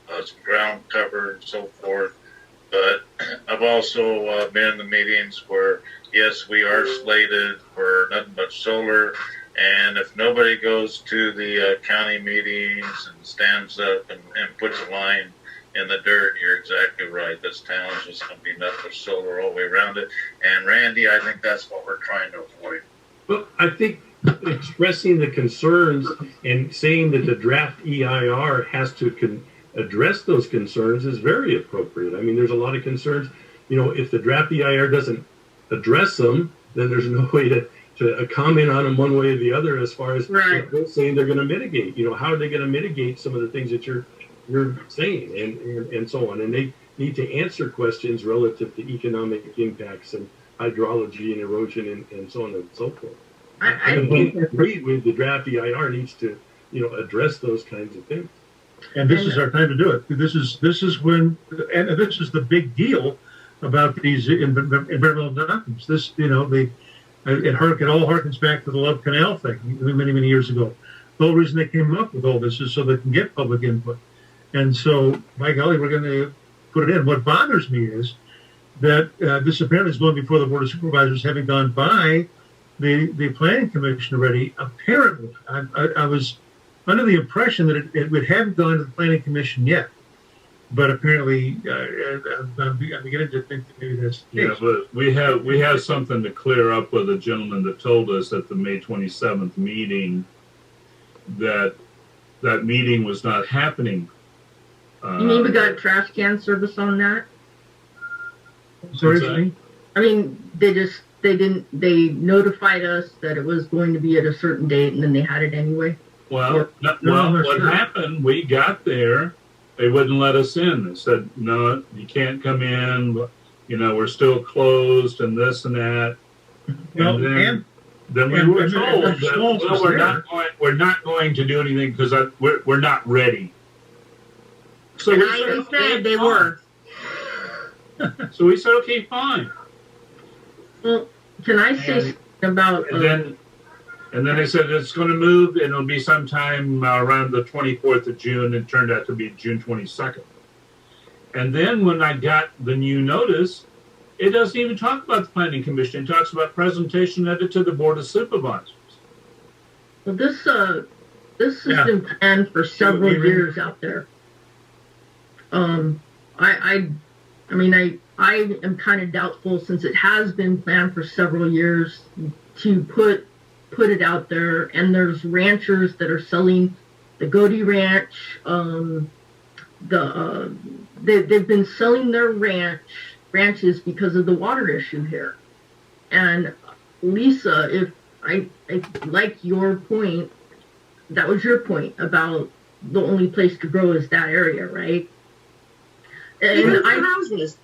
some ground cover and so forth. But I've also been in the meetings where, yes, we are slated for nothing but solar. And if nobody goes to the county meetings and stands up and puts a line in the dirt, you're exactly right. This town is just going to be nothing but solar all the way around it. And Randy, I think that's what we're trying to avoid. Well, I think expressing the concerns and saying that the draft EIR has to address those concerns is very appropriate. There's a lot of concerns. If the draft EIR doesn't address them, then there's no way to comment on them one way or the other as far as saying they're going to mitigate. How are they going to mitigate some of the things that you're saying and so on? And they need to answer questions relative to economic impacts and hydrology and erosion and so on and so forth. I agree with the draft EIR needs to address those kinds of things. And this is our time to do it. This is when, and this is the big deal about these environmental documents. This, it all harkens back to the Love Canal thing many, many years ago. The whole reason they came up with all this is so they can get public input. And so, by golly, we're going to put it in. What bothers me is that this apparently is going before the Board of Supervisors, having gone by the Planning Commission already. Apparently, I was under the impression that it hadn't gone to the Planning Commission yet. But apparently, I'm beginning to think that maybe that's the case. Yeah, but we have something to clear up with a gentleman that told us at the May 27th meeting that meeting was not happening. You mean we got trash can service on that? Sorry? They notified us that it was going to be at a certain date, and then they had it anyway. Well, I'm not what sure. happened, we got there, they wouldn't let us in. They said, no, you can't come in, you know, we're still closed and this and that. Well, And then we and- were and told the that, stalls well, was we're not going to do anything because we're not ready. So And we I even okay, said they fine. were. So we said, okay, fine. Well, can I say And- something about? And then they said it's going to move and it'll be sometime around the 24th of June. It turned out to be June 22nd. And then when I got the new notice, it doesn't even talk about the Planning Commission. It talks about presentation of it to the Board of Supervisors. Well, this has Yeah. been planned for several Agree. years out there. I mean, I am kind of doubtful, since it has been planned for several years, to put it out there. And there's ranchers that are selling the Goatee Ranch. They've been selling their ranches because of the water issue here. And Lisa, if I like your point, that was your point about the only place to grow is that area, right? Even And for houses.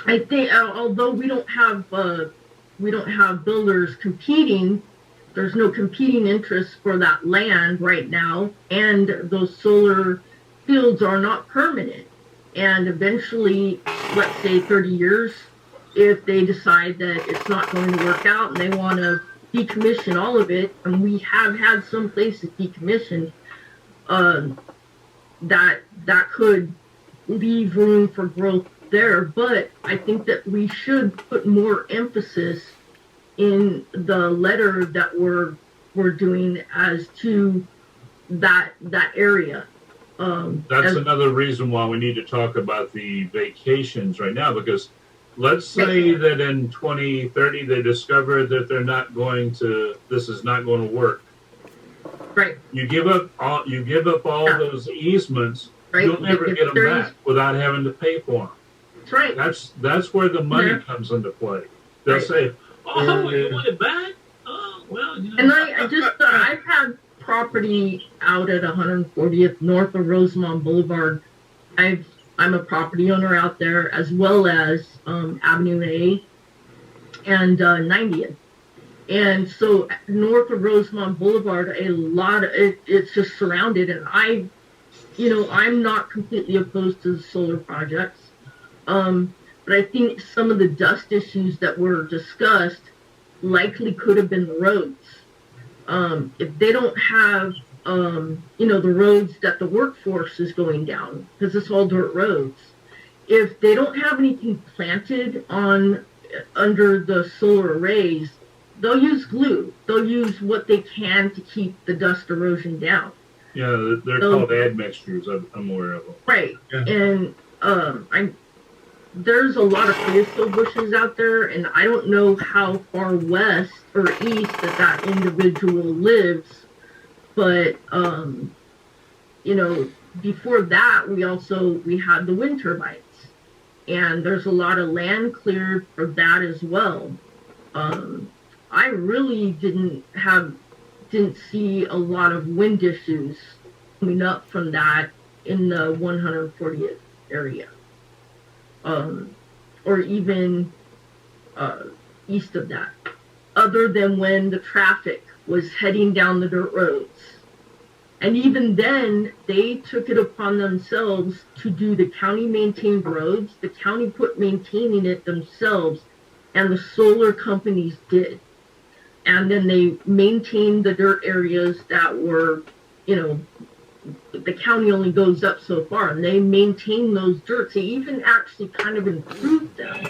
I think, although we don't have builders competing, there's no competing interest for that land right now, and those solar fields are not permanent. And eventually, let's say 30 years, if they decide that it's not going to work out and they want to decommission all of it, and we have had some places decommissioned, that could leave room for growth there. But I think that we should put more emphasis in the letter that we're doing as to that area. That's another reason why we need to talk about the vacations right now, because let's say that in 2030 they discover that this is not going to work. Right. You give up all those easements, Right. you'll never If get them there's- back without having to pay for them. That's right. That's where the money Yeah. comes into play. They'll Right. say, "Oh, you want it back? Oh, well, you know." And I just, I've had property out at 140th north of Rosamond Boulevard. I'm a property owner out there, as well as Avenue A and 90th. And so north of Rosamond Boulevard, a lot of it's just surrounded. And I'm not completely opposed to the solar projects. But I think some of the dust issues that were discussed likely could have been the roads. If they don't have, the roads that the workforce is going down, because it's all dirt roads. If they don't have anything planted under the solar arrays, they'll use glue. They'll use what they can to keep the dust erosion down. Yeah, they're called admixtures. I'm aware of them. Right. Yeah. And there's a lot of creosote bushes out there, and I don't know how far west or east that individual lives, but before that we had the wind turbines, and there's a lot of land cleared for that as well. I really didn't see a lot of wind issues coming up from that in the 140th area. Or even east of that, other than when the traffic was heading down the dirt roads. And even then, they took it upon themselves to do the county maintained roads. The county put maintaining it themselves, and the solar companies did. And then they maintained the dirt areas that were, the county only goes up so far, and they maintain those dirts. They even actually kind of improved them.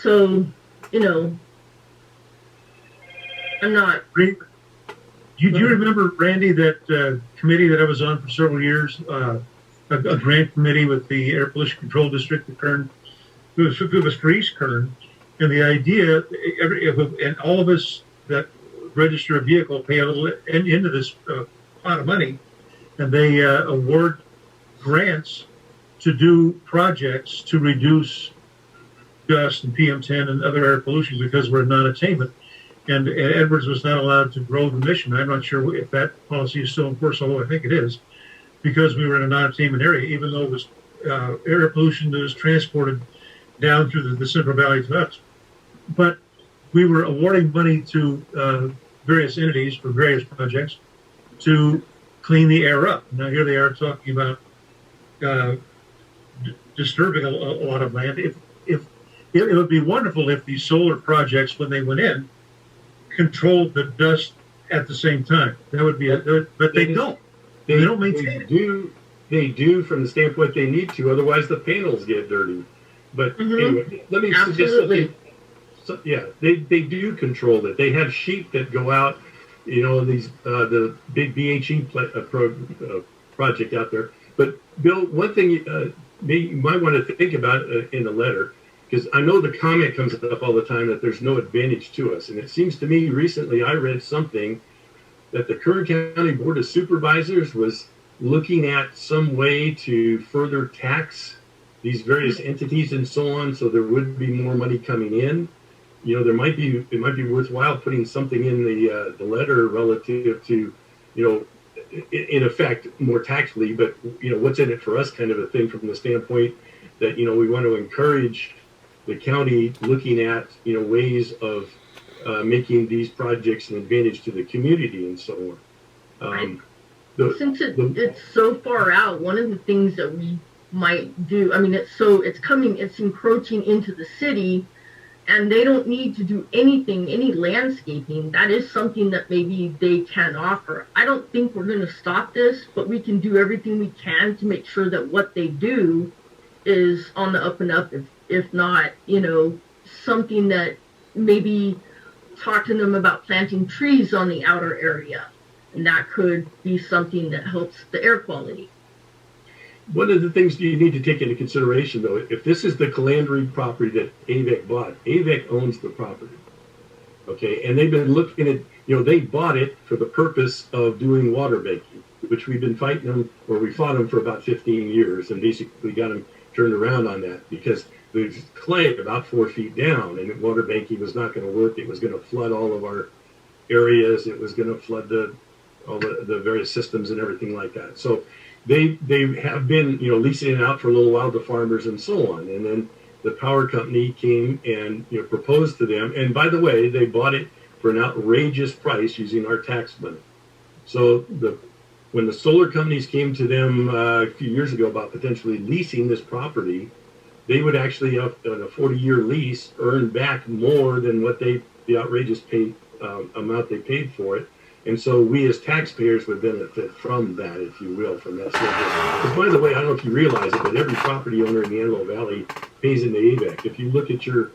So, I'm not. Do you remember, Randy, that committee that I was on for several years, a grant committee with the Air Pollution Control District of Kern? It was for East Kern, and the idea, and all of us that register a vehicle pay a little into this pot of money, and they award grants to do projects to reduce dust and PM10 and other air pollution because we're in non-attainment. and Edwards was not allowed to grow the mission. I'm not sure if that policy is still in force, although I think it is, because we were in a non-attainment area, even though it was air pollution that was transported down through the Central Valley to us. But we were awarding money to various entities for various projects to clean the air up. Now here they are talking about disturbing a lot of land. If it would be wonderful if these solar projects, when they went in, controlled the dust at the same time. That would be, but they don't. They don't maintain it. They do from the standpoint they need to, otherwise the panels get dirty. But anyway, let me suggest something. So, yeah, they do control it. They have sheep that go out, these the big BHE project out there. But Bill, one thing you might want to think about in the letter, because I know the comment comes up all the time that there's no advantage to us. And it seems to me recently I read something that the Kern County Board of Supervisors was looking at some way to further tax these various entities and so on, so there would be more money coming in. It might be worthwhile putting something in the letter relative to, in effect, more tactfully, but what's in it for us, kind of a thing, from the standpoint that we want to encourage the county looking at ways of making these projects an advantage to the community and so on. Since it's so far out, one of the things that we might do, it's encroaching into the city, and they don't need to do any landscaping. That is something that maybe they can offer. I don't think we're going to stop this, but we can do everything we can to make sure that what they do is on the up and up. If not, something that maybe talk to them about planting trees on the outer area. And that could be something that helps the air quality. One of the things you need to take into consideration, though, if this is the Calandry property that AVEC bought, AVEC owns the property, okay? And they've been looking at, they bought it for the purpose of doing water banking, which we've been fighting them, or we fought them for about 15 years, and basically got them turned around on that because there's clay about 4 feet down, and water banking was not going to work. It was going to flood all of our areas. It was going to flood all the various systems and everything like that. So they have been, leasing it out for a little while to farmers and so on. And then the power company came and, proposed to them. And by the way, they bought it for an outrageous price using our tax money. So when the solar companies came to them a few years ago about potentially leasing this property, they would actually, on a 40-year lease, earn back more than what the outrageous amount they paid for it. And so we as taxpayers would benefit from that, if you will, from that standpoint. Because by the way, I don't know if you realize it, but every property owner in the Antelope Valley pays into AVEC. If you look at your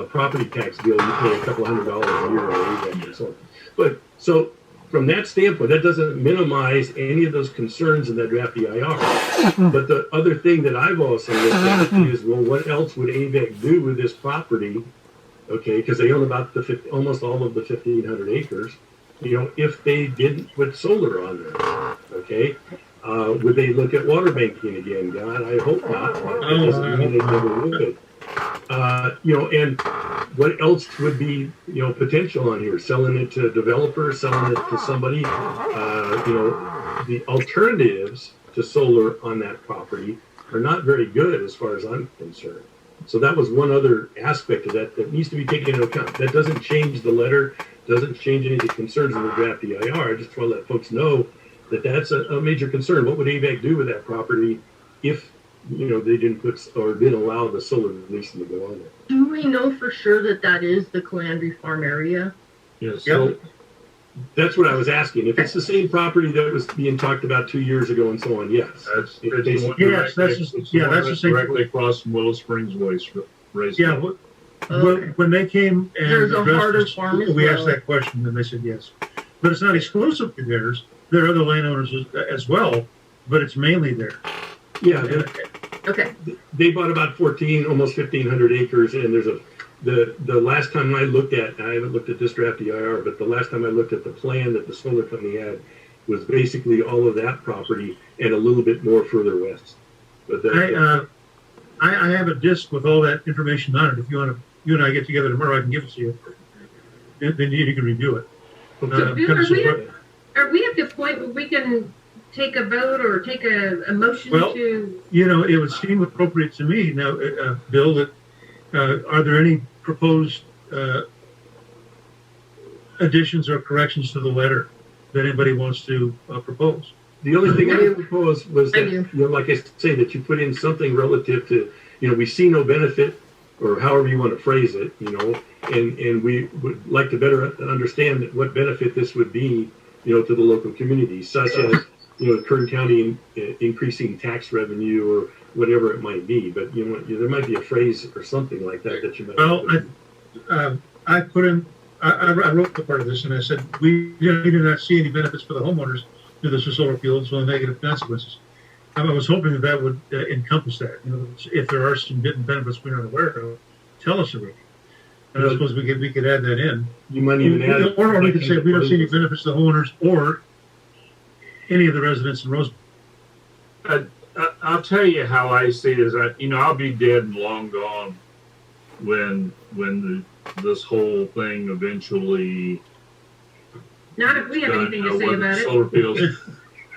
property tax bill, you pay a couple $100 a year on AVEC and so on. But so from that standpoint, that doesn't minimize any of those concerns in that draft EIR. But the other thing that I've also looked at is, well, what else would AVEC do with this property? Okay, because they own about almost all of the 1,500 acres. If they didn't put solar on there, okay, would they look at water banking again? God, I hope not. That doesn't mean they never would. And what else would be, potential on here? Selling it to developers, selling it to somebody. The alternatives to solar on that property are not very good as far as I'm concerned. So that was one other aspect of that needs to be taken into account. That doesn't change the letter, doesn't change any of the concerns in the draft EIR. I just want to let folks know that that's a major concern. What would AVEC do with that property if, they didn't didn't allow the solar leasing to go on there? Do we know for sure that is the Calandry Farm area? Yes. So that's what I was asking. If it's the same property that was being talked about 2 years ago and so on, yes. That's the same. Directly across from Willow Springs Waste. Yeah. When they came and there's a harder farm as we asked that question, and they said yes. But it's not exclusively theirs. There are other landowners as well, but it's mainly there. Yeah. Okay. They bought about almost 1,500 acres, and there's the last time I looked at, I haven't looked at this draft EIR, but the last time I looked at the plan that the solar company had was basically all of that property and a little bit more further west. But I have a disc with all that information on it. If you want to, you and I get together tomorrow, I can give it to you. then you can review it. So, kind Bill, of support- are we at the point where we can take a vote or take a motion Well, to? It would seem appropriate to me now, Bill, that are there any proposed additions or corrections to the letter that anybody wants to propose? The only thing I proposed was that, Thank like I say, that you put in something relative to, we see no benefit, or however you want to phrase it, and we would like to better understand what benefit this would be, to the local community, such as, Kern County increasing tax revenue or whatever it might be. But, there might be a phrase or something like that that you might. Well, I put in, I wrote the part of this, and I said, we do not see any benefits for the homeowners to the solar fields with negative consequences. I was hoping that would encompass that. If there are some hidden benefits we're not aware of, tell us about it. And I suppose we could add that in. You might even add, or we could say we don't see any benefits to the homeowners or any of the residents in Rosamond. I'll tell you how I see it. Is I'll be dead and long gone when this whole thing eventually. Not if we have anything to say about it. Solar fields.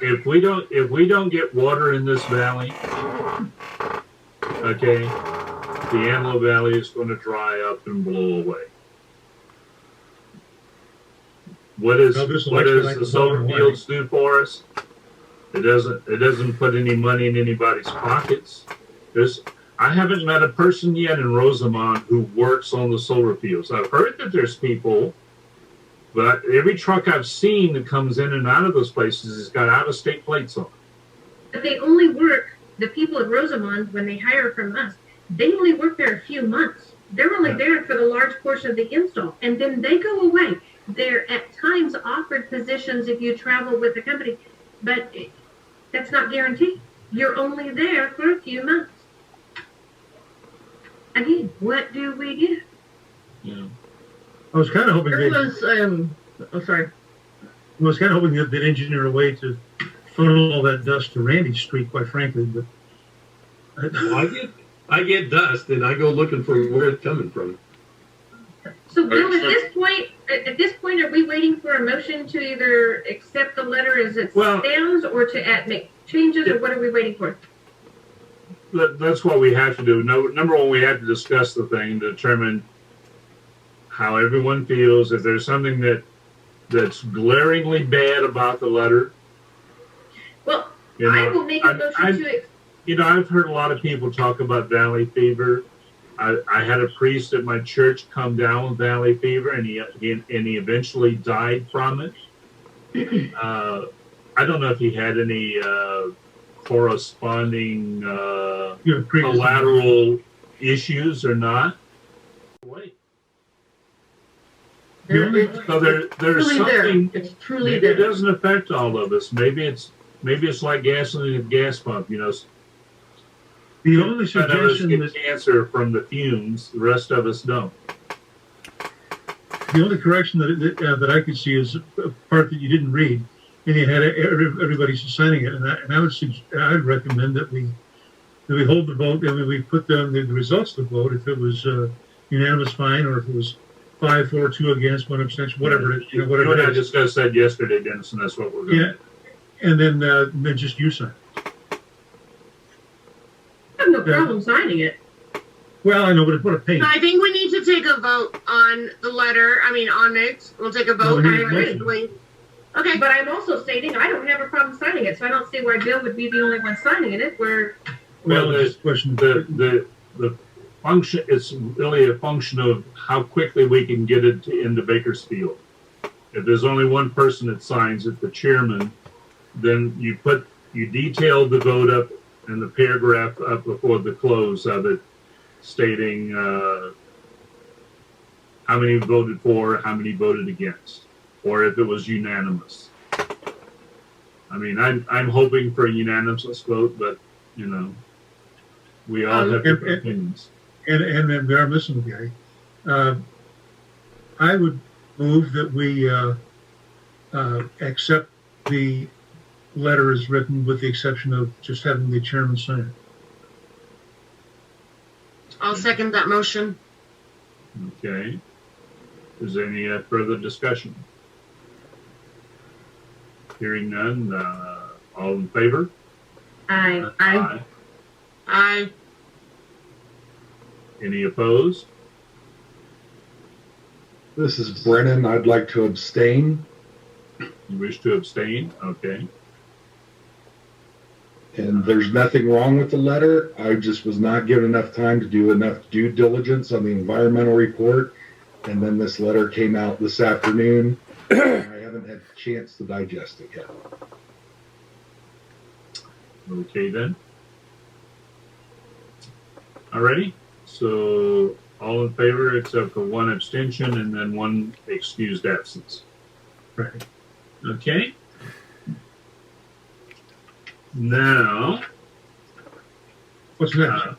If we don't get water in this valley, okay, the Antelope Valley is going to dry up and blow away. What does the solar fields do for us? It doesn't put any money in anybody's pockets. I haven't met a person yet in Rosamond who works on the solar fields. I've heard that there's people, but every truck I've seen that comes in and out of those places has got out-of-state plates on. But they only work, the people at Rosamond, when they hire from us, they only work there a few months. They're only there for the large portion of the install, and then they go away. They're at times offered positions if you travel with the company, but that's not guaranteed. You're only there for a few months. Again, what do we do? Yeah. I was kind of hoping There was, sorry. I was kind of hoping that they'd engineer a way to funnel all that dust to Randy Street, quite frankly. But well, I get dust, and I go looking for where it's coming from. So, Bill, at this point, are we waiting for a motion to either accept the letter as it stands, or to make changes, or what are we waiting for? That's what we have to do. Number one, we have to discuss the thing to determine how everyone feels. If there's something that's glaringly bad about the letter, well, I will make a motion to. I've heard a lot of people talk about valley fever. I had a priest at my church come down with valley fever, and he eventually died from it. I don't know if he had any corresponding collateral issues or not. Wait. So there's something. It's truly maybe there. It doesn't affect all of us. Maybe it's like gasoline at a gas pump. the only Some of us suggestion get that cancer from the fumes. The rest of us don't. the only correction that I could see is a part that you didn't read, and you had everybody signing it, and I'd recommend that we hold the vote, and we put down the results of the vote. If it was unanimous, fine, or if it was 5-4, 2 against, 1 abstention, whatever it You whatever and I it is. discussed that yesterday, Dennis, and that's what we're doing. Yeah, and then just you sign. I have no problem signing it. Well, I know, but what a pain. So I think we need to take a vote on the letter. On it. We'll take a vote. No, we need a Individually. Okay. But I'm also stating I don't have a problem signing it, so I don't see why Bill would be the only one signing it. Well, the function, it's really a function of how quickly we can get it into Bakersfield. If there's only one person that signs it, the chairman, then you detail the vote up in the paragraph up before the close of it, stating how many voted for, how many voted against, or if it was unanimous. I'm hoping for a unanimous vote, but we all have different opinions. And then we are missing the guy. I would move that we accept the letter as written, with the exception of just having the chairman sign it. I'll second that motion. Okay. Is there any further discussion? Hearing none, all in favor? Aye. I Any opposed? This is Brennan. I'd like to abstain. You wish to abstain? Okay. And there's nothing wrong with the letter. I just was not given enough time to do enough due diligence on the environmental report. And then this letter came out this afternoon. I haven't had a chance to digest it yet. Okay then. Alrighty. So all in favor except for one abstention and then one excused absence. Right. Okay. Now, What's next?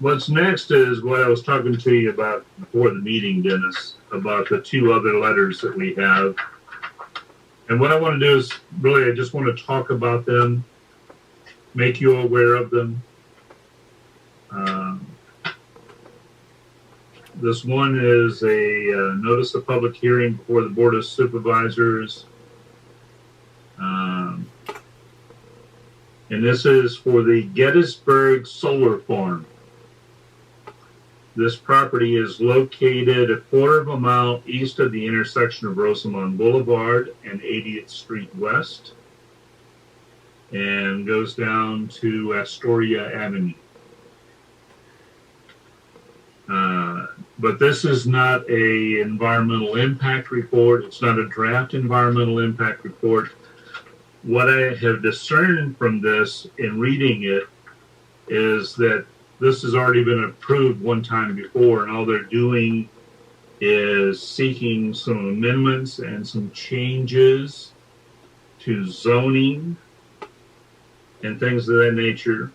what's next is what I was talking to you about before the meeting, Dennis, about the two other letters that we have. And what I want to do is really, I just want to talk about them, make you aware of them. This one is a notice of public hearing before the Board of Supervisors. And this is for the Gettysburg Solar Farm. This property is located a quarter of a mile east of the intersection of Rosamond Boulevard and 80th Street West, and goes down to Astoria Avenue. But this is not a environmental impact report. It's not a draft environmental impact report. What I have discerned from this in reading it is that this has already been approved one time before, and all they're doing is seeking some amendments and some changes to zoning and things of that nature.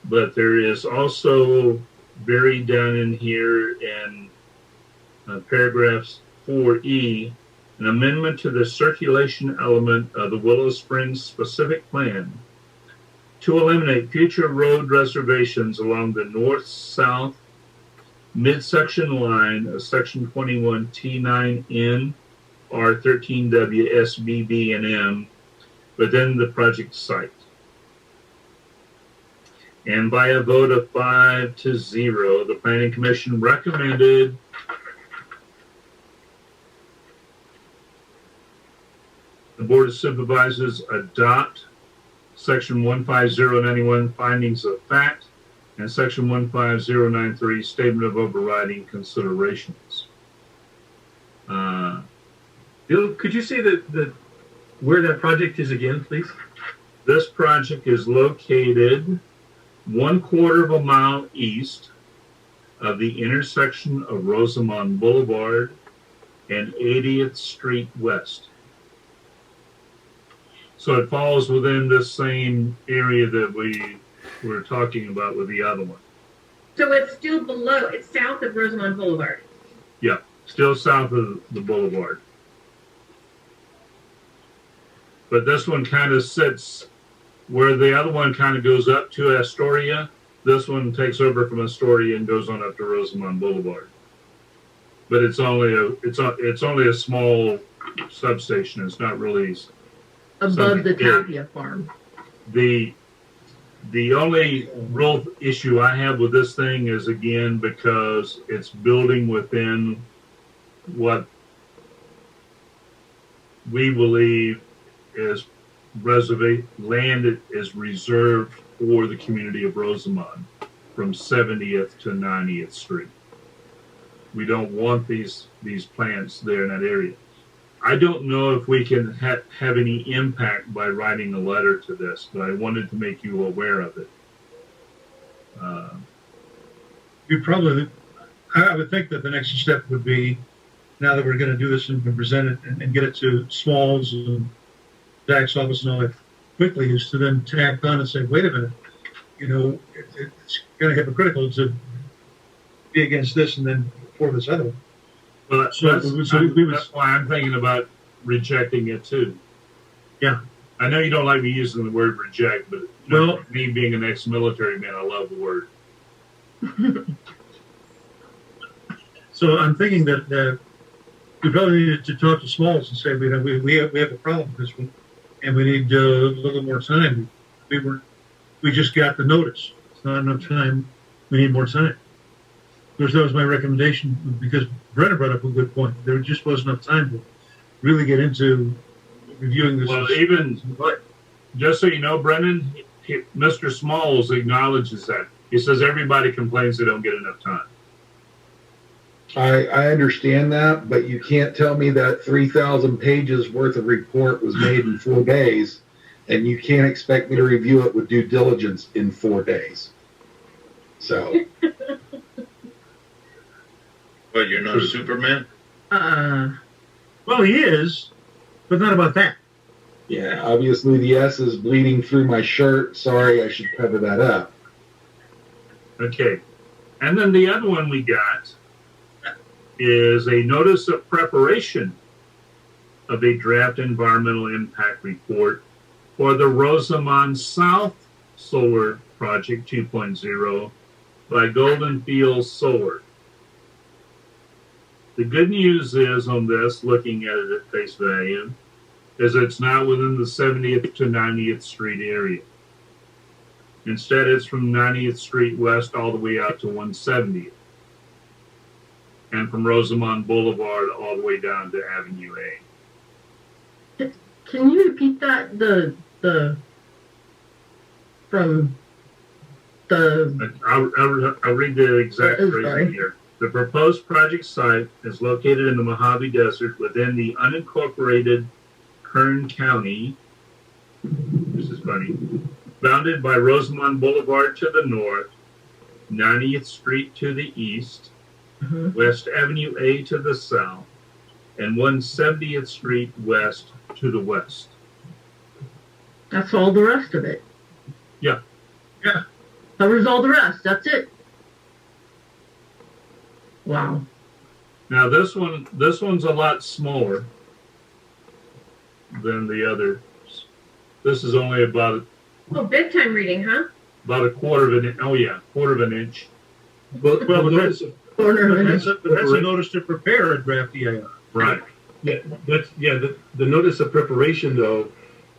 But there is also buried down in here in paragraphs 4E, an amendment to the circulation element of the Willow Springs specific plan to eliminate future road reservations along the north-south midsection line of Section 21 T9N R13W SBB and M within the project site. And by a vote of 5-0, the Planning Commission recommended the Board of Supervisors adopt Section 15091 findings of fact and Section 15093 statement of overriding considerations. Bill, could you say that where that project is again, please? This project is located 1/4 of a mile east of the intersection of Rosamond Boulevard and 80th Street West. So it falls within the same area that we were talking about with the other one. So it's still below, it's south of Rosamond Boulevard. Yeah, still south of the boulevard. But this one kind of sits where the other one kind of goes up to Astoria. This one takes over from Astoria and goes on up to Rosamond Boulevard. But it's only a small substation. It's not really Above the big. Tapia farm. The only real issue I have with this thing is, again, because it's building within what we believe is land that is reserved for the community of Rosamond from 70th to 90th Street. We don't want these plants there in that area. I don't know if we can have any impact by writing a letter to this, but I wanted to make you aware of it. You probably, I would think that the next step would be, now that we're going to do this and present it and get it to Smalls and Zach's office and all that quickly, is to then tack on and say, wait a minute, it's kind of hypocritical to be against this and then for this other one. Well, we that's why I'm thinking about rejecting it too. Yeah. I know you don't like me using the word reject, but me being an ex-military man, I love the word. So I'm thinking that we probably needed to talk to Smalls and say, we have a problem with this one, and we need a little more time. We just got the notice. It's not enough time. We need more time. That was my recommendation, because Brennan brought up a good point. There just wasn't enough time to really get into reviewing this. Well, even just so you know, Brennan, Mr. Smalls acknowledges that. He says everybody complains they don't get enough time. I understand that, but you can't tell me that 3,000 pages worth of report was made in 4 days, and you can't expect me to review it with due diligence in 4 days. So. But you're not a Superman? Well, he is, but not about that. Yeah, obviously the S is bleeding through my shirt. Sorry, I should cover that up. Okay. And then the other one we got is a notice of preparation of a draft environmental impact report for the Rosamond South Solar Project 2.0 by Golden Fields Solar. The good news is on this, looking at it at face value, is it's not within the 70th to 90th Street area. Instead, it's from 90th Street West all the way out to 170th. And from Rosamond Boulevard all the way down to Avenue A. Can you repeat that? I'll read the exact phrase here. The proposed project site is located in the Mojave Desert within the unincorporated Kern County. This is funny. Bounded by Rosamond Boulevard to the north, 90th Street to the east, West Avenue A to the south, and 170th Street west to the west. That's all the rest of it. Yeah. Yeah. Covers all the rest. That's it. Wow. Now this one's a lot smaller than the others. This is only about Oh, big time reading, huh? a quarter of an inch. Oh yeah, quarter of an inch. Well, that's a notice to prepare a draft EIR. Right. Yeah, the notice of preparation though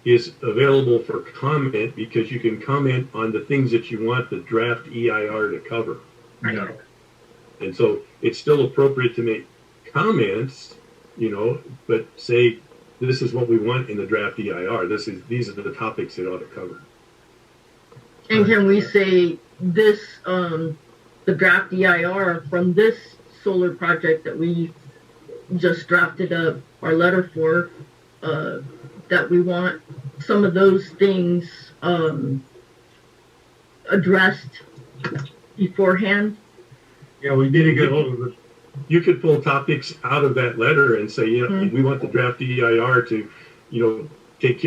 is available for comment, because you can comment on the things that you want the draft EIR to cover. Yeah. And so it's still appropriate to make comments, but say this is what we want in the draft EIR. These are the topics it ought to cover. And can we say this, the draft EIR from this solar project that we just drafted up our letter for, that we want some of those things addressed beforehand? Yeah, we need to get hold of it. You could pull topics out of that letter and say, we want the draft EIR to, take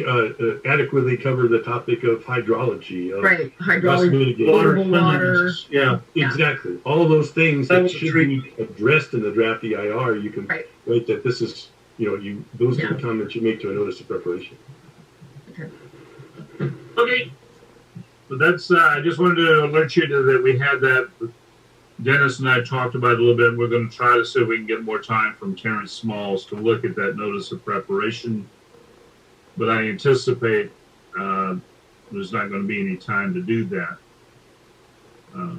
adequately cover the topic of hydrology, of Right, hydrology, Water, potable water. Yeah. exactly. All of those things That that was should tricky. be addressed in the draft EIR, you can write that this is, those are the comments you make to a notice of preparation. Okay. But that's, I just wanted to alert you to that we had that. Dennis and I talked about it a little bit. We're going to try to see if we can get more time from Terrence Smalls to look at that notice of preparation. But I anticipate there's not going to be any time to do that.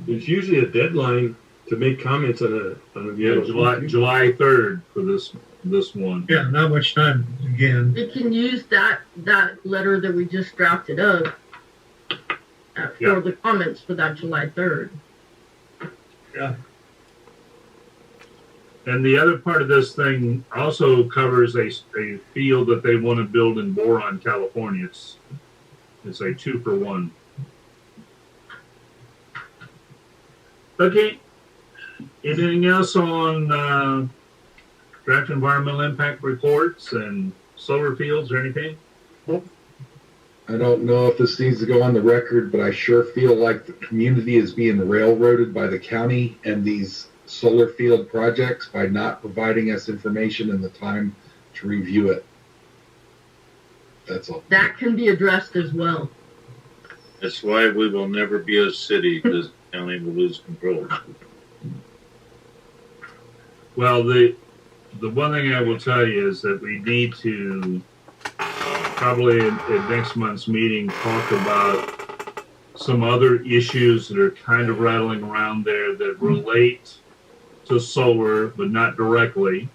There's usually a deadline to make comments on July 3rd for this one. Yeah, not much time again. We can use that letter that we just drafted up for the comments for that July 3rd. Yeah. And the other part of this thing also covers a field that they want to build in Boron, California. It's a 2-for-1. Okay. Anything else on draft environmental impact reports and solar fields or anything? I don't know if this needs to go on the record, but I sure feel like the community is being railroaded by the county and these solar field projects by not providing us information and the time to review it. That's all. That can be addressed as well. That's why we will never be a city, because the county will lose control. Well, the one thing I will tell you is that we need to probably at next month's meeting talk about some other issues that are kind of rattling around there that relate to solar, but not directly.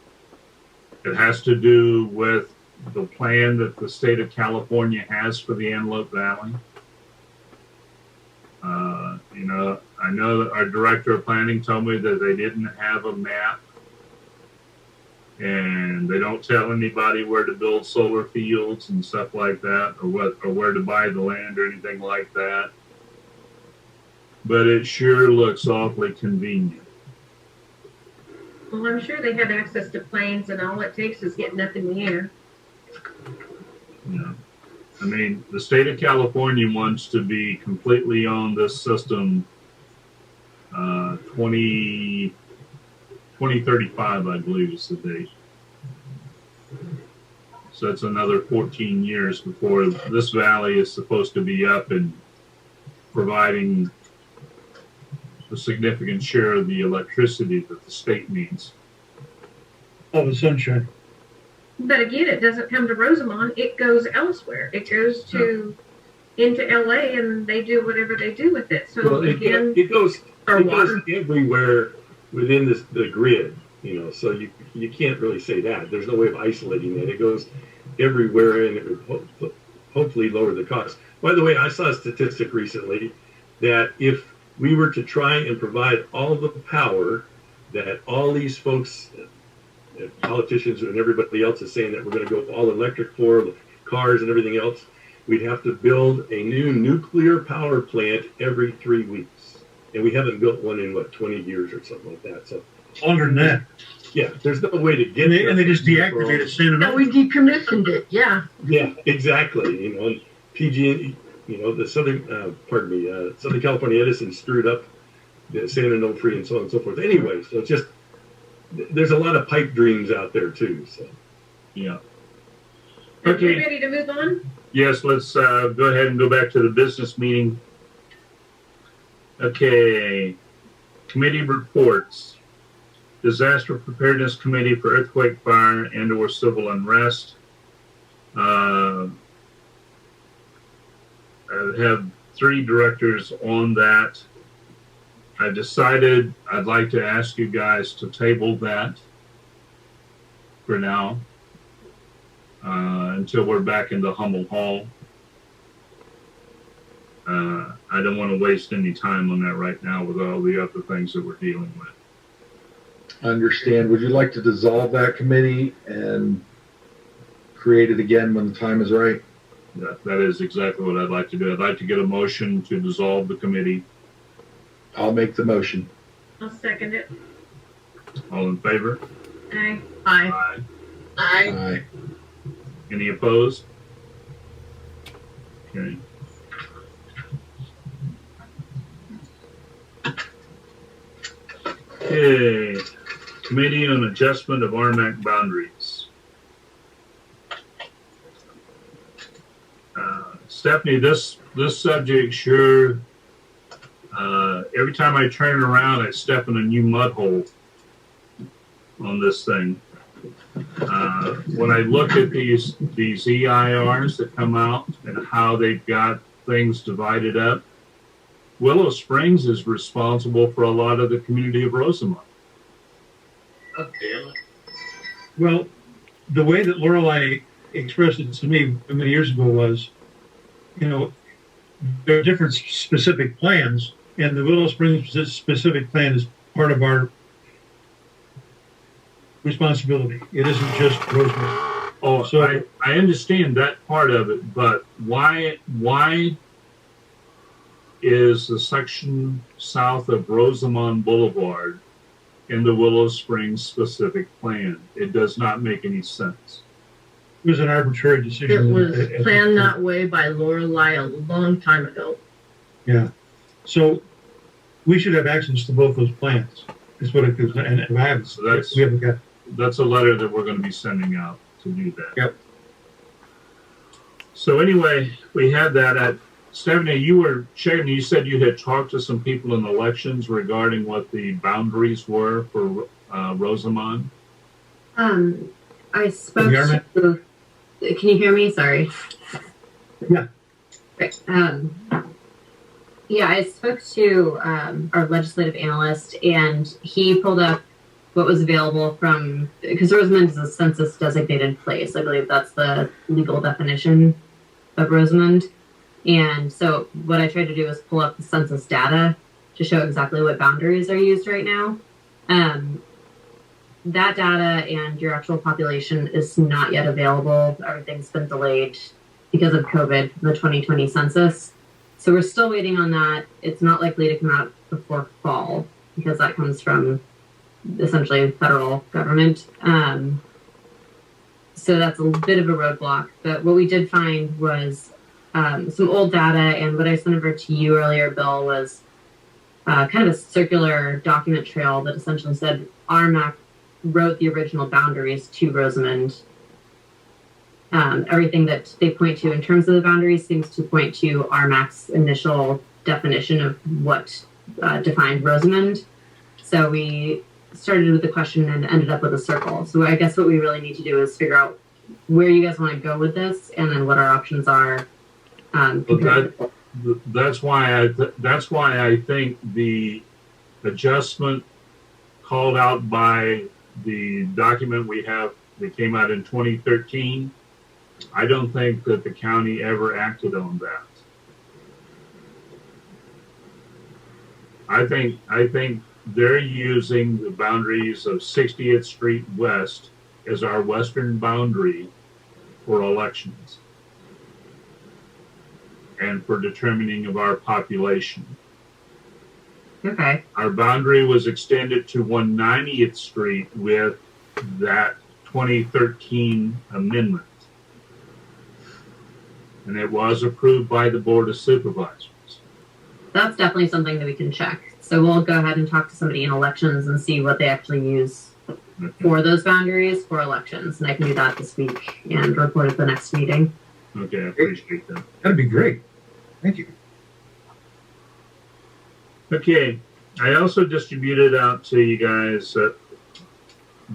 It has to do with the plan that the state of California has for the Antelope Valley. You know, I know that our director of planning told me that they didn't have a map, and they don't tell anybody where to build solar fields and stuff like that, or where to buy the land or anything like that. But it sure looks awfully convenient. Well, I'm sure they have access to planes, and all it takes is getting up in the air. Yeah. I mean, the state of California wants to be completely on this system 2035, I believe is the date. So it's another 14 years before this valley is supposed to be up and providing a significant share of the electricity that the state needs. All the sunshine. But again, it doesn't come to Rosamond. It goes elsewhere. It goes into LA, and they do whatever they do with it. So Well, again, it goes water. everywhere within the grid, you know, so you can't really say that. There's no way of isolating it. It goes everywhere, and it would hopefully lower the cost. By the way, I saw a statistic recently that if we were to try and provide all the power that all these folks, politicians and everybody else is saying that we're going to go all electric for cars and everything else, we'd have to build a new nuclear power plant every 3 weeks. And we haven't built one in, 20 years or something like that. So Longer than that. yeah, there's no way to get And they just deactivated San No, we decommissioned it. Yeah. Yeah, exactly. You know, and PG, you know, the Southern California Edison screwed up the San Onofre and so on and so forth. Anyway, so it's just, there's a lot of pipe dreams out there too. So Yeah. are we Okay. ready to move on? Yes, let's go ahead and go back to the business meeting. Okay. Committee reports. Disaster Preparedness Committee for Earthquake, Fire, and/or Civil Unrest. I have 3 directors on that. I decided I'd like to ask you guys to table that for now until we're back in the Hummel Hall. I don't want to waste any time on that right now with all the other things that we're dealing with. Understand. Would you like to dissolve that committee and create it again when the time is right? That is exactly what I'd like to do. I'd like to get a motion to dissolve the committee. I'll make the motion. I'll second it. All in favor? Aye. Aye. Aye. Any opposed? Okay. Okay. Committee on Adjustment of RMAC Boundaries. Stephanie, this subject sure, every time I turn around, I step in a new mud hole on this thing. When I look at these EIRs that come out and how they've got things divided up, Willow Springs is responsible for a lot of the community of Rosamond. Oh, damn it. Well, the way that Lorelei expressed it to me many years ago was, you know, there are different specific plans, and the Willow Springs specific plan is part of our responsibility. It isn't just Rosamond. Oh, So- I understand that part of it, but why is the section south of Rosamond Boulevard in the Willow Springs specific plan? It does not make any sense. It was an arbitrary It decision. was planned that way by Lorelei a long time ago. Yeah. So we should have access to both those plans. Is what it is. And I haven't, So that's- we haven't got. That's a letter that we're going to be sending out to do that. Yep. So anyway, we had that. Stephanie, you were checking, you said you had talked to some people in elections regarding what the boundaries were for Rosamond. I spoke to, can you hear me? Sorry. Yeah. Great. Yeah, I spoke to our legislative analyst, and he pulled up what was available from, because Rosamond is a census designated place. I believe that's the legal definition of Rosamond. And so what I tried to do is pull up the census data to show exactly what boundaries are used right now. That data and your actual population is not yet available. Everything's been delayed because of COVID, the 2020 census. So we're still waiting on that. It's not likely to come out before fall because that comes from essentially the federal government. So that's a bit of a roadblock. But what we did find was some old data, and what I sent over to you earlier, Bill, was kind of a circular document trail that essentially said RMAC wrote the original boundaries to Rosamond. Everything that they point to in terms of the boundaries seems to point to RMAC's initial definition of what defined Rosamond. So we started with the question and ended up with a circle. So I guess what we really need to do is figure out where you guys want to go with this, and then what our options are. That's why I think the adjustment called out by the document we have that came out in 2013, I don't think that the county ever acted on that. I think they're using the boundaries of 60th Street West as our western boundary for elections and for determining of our population. Okay. Our boundary was extended to 190th Street with that 2013 amendment. And it was approved by the Board of Supervisors. That's definitely something that we can check. So we'll go ahead and talk to somebody in elections and see what they actually use for those boundaries for elections. And I can do that this week and report at the next meeting. Okay, I appreciate that. That'd be great. Thank you. Okay, I also distributed out to you guys the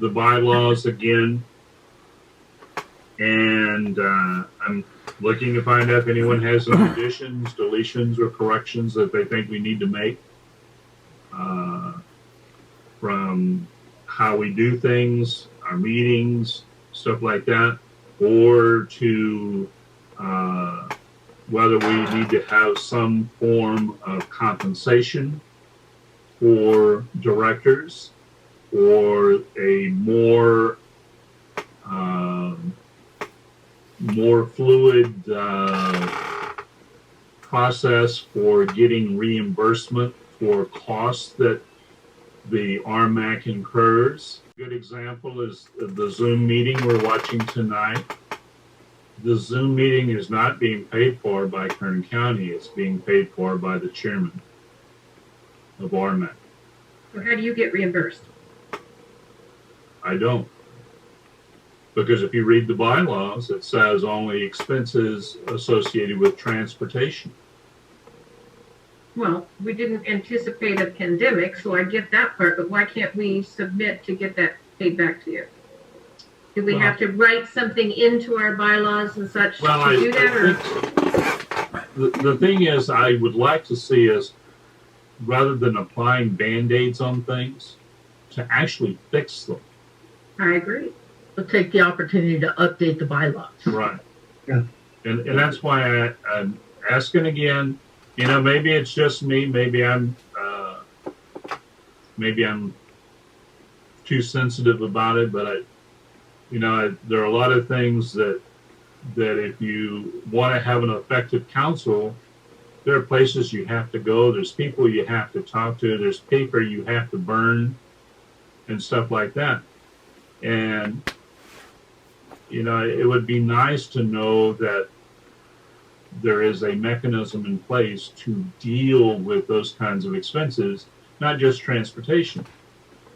bylaws again. And I'm looking to find out if anyone has any additions, deletions, or corrections that they think we need to make from how we do things, our meetings, stuff like that, or to whether we need to have some form of compensation for directors or a more fluid process for getting reimbursement for costs that the RMAC incurs. A good example is the Zoom meeting we're watching tonight. The Zoom meeting is not being paid for by Kern County. It's being paid for by the chairman of RMAC. So how do you get reimbursed? I don't. Because if you read the bylaws, it says only expenses associated with transportation. Well, we didn't anticipate a pandemic, so I get that part, but why can't we submit to get that paid back to you? Do we have to write something into our bylaws and such to do that? The thing is, I would like to see us, rather than applying Band-Aids on things, to actually fix them. I agree. We'll take the opportunity to update the bylaws. Right. Yeah. And that's why I'm asking again. You know, maybe it's just me. Maybe I'm too sensitive about it. But there are a lot of things that if you want to have an effective council, there are places you have to go. There's people you have to talk to. There's paper you have to burn, and stuff like that. And it would be nice to know that there is a mechanism in place to deal with those kinds of expenses, not just transportation.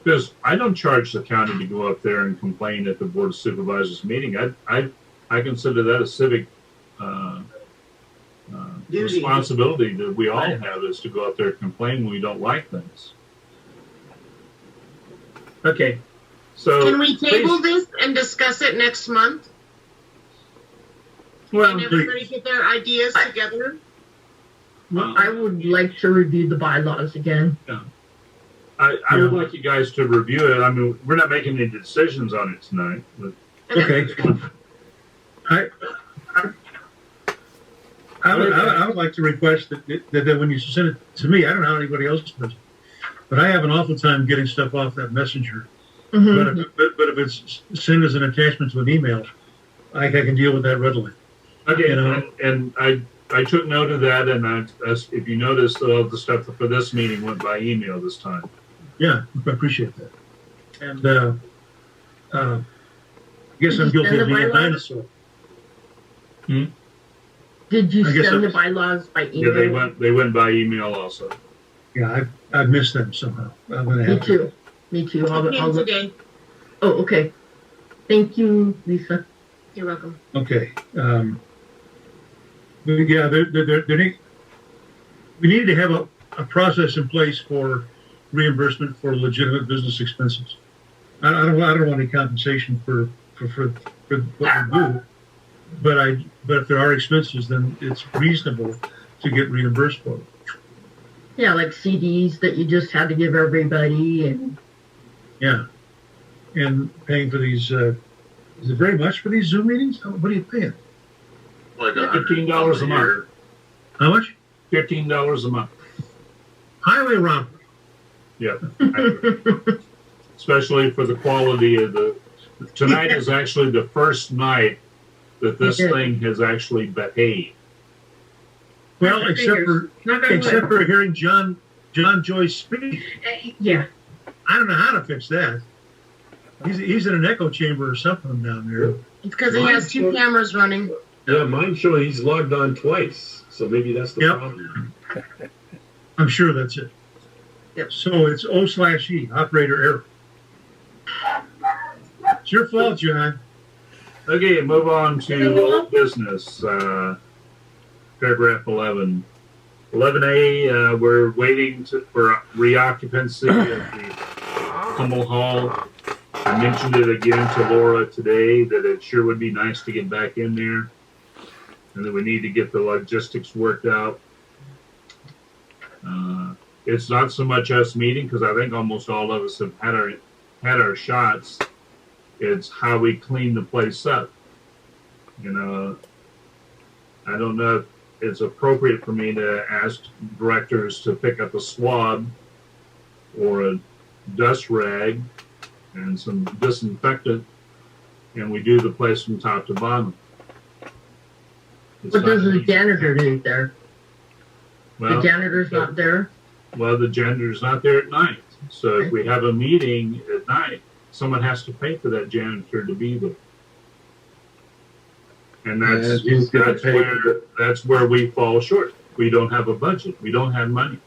Because I don't charge the county to go up there and complain at the Board of Supervisors meeting. I consider that a civic duty. responsibility that we all have is to go out there and complain when we don't like things. Okay, so Can we table please- this and discuss it next month? Well, And everybody get their ideas together? I would like to review the bylaws again. I would like you guys to review it. I mean, we're not making any decisions on it tonight. But Okay. I would like to request that when you send it to me, I don't know how anybody else does, but I have an awful time getting stuff off that messenger. Mhm. But if it's sent as an attachment to an email, I can deal with that readily. Okay, You know? and I took note of that, and if you notice, all the stuff for this meeting went by email this time. Yeah, I appreciate that. And I guess I'm guilty of being a dinosaur. Did you I guess send the that's- bylaws by Yeah, email? they went by email also. Yeah, I've missed them somehow. I'm gonna Me have to. too. Me too. I came I'll look. today. Oh, okay. Thank you, Lisa. You're welcome. Okay. But yeah, we need to have a process in place for reimbursement for legitimate business expenses. I don't want any compensation for what we do, but if there are expenses, then it's reasonable to get reimbursed for it. Yeah, like CDs that you just had to give everybody, and Yeah, and paying for these. Is it very much for these Zoom meetings? What are you paying? Like $15 a month. How much? $15 a month. Highway robbery. Yeah. Especially for the quality of the. Tonight is actually the first night that this thing has actually behaved. Well, except Fingers. for hearing John Joyce speak, Yeah. I don't know how to fix that. He's in an echo chamber or something down there. It's because he has two cameras running. Yeah, mine's showing he's logged on twice, so maybe that's the Yep. problem. I'm sure that's it. Yep. So it's O/E, operator error. It's your fault, John. Okay, move on to old business. Paragraph 11. 11A, we're waiting for reoccupancy of the Hummel Hall. I mentioned it again to Laura today that it sure would be nice to get back in there, and that we need to get the logistics worked out. It's not so much us meeting, because I think almost all of us have had our shots. It's how we clean the place up. You know, I don't know if it's appropriate for me to ask directors to pick up a swab or a dust rag and some disinfectant, and we do the place from top to bottom. It's what not does the easy. janitor do there? Well, The janitor's not there. well, the janitor's not there at night. So if we have a meeting at night, someone has to pay for that janitor to be there. And And who's gonna pay for that's where we fall short. We don't have a budget. We don't have money.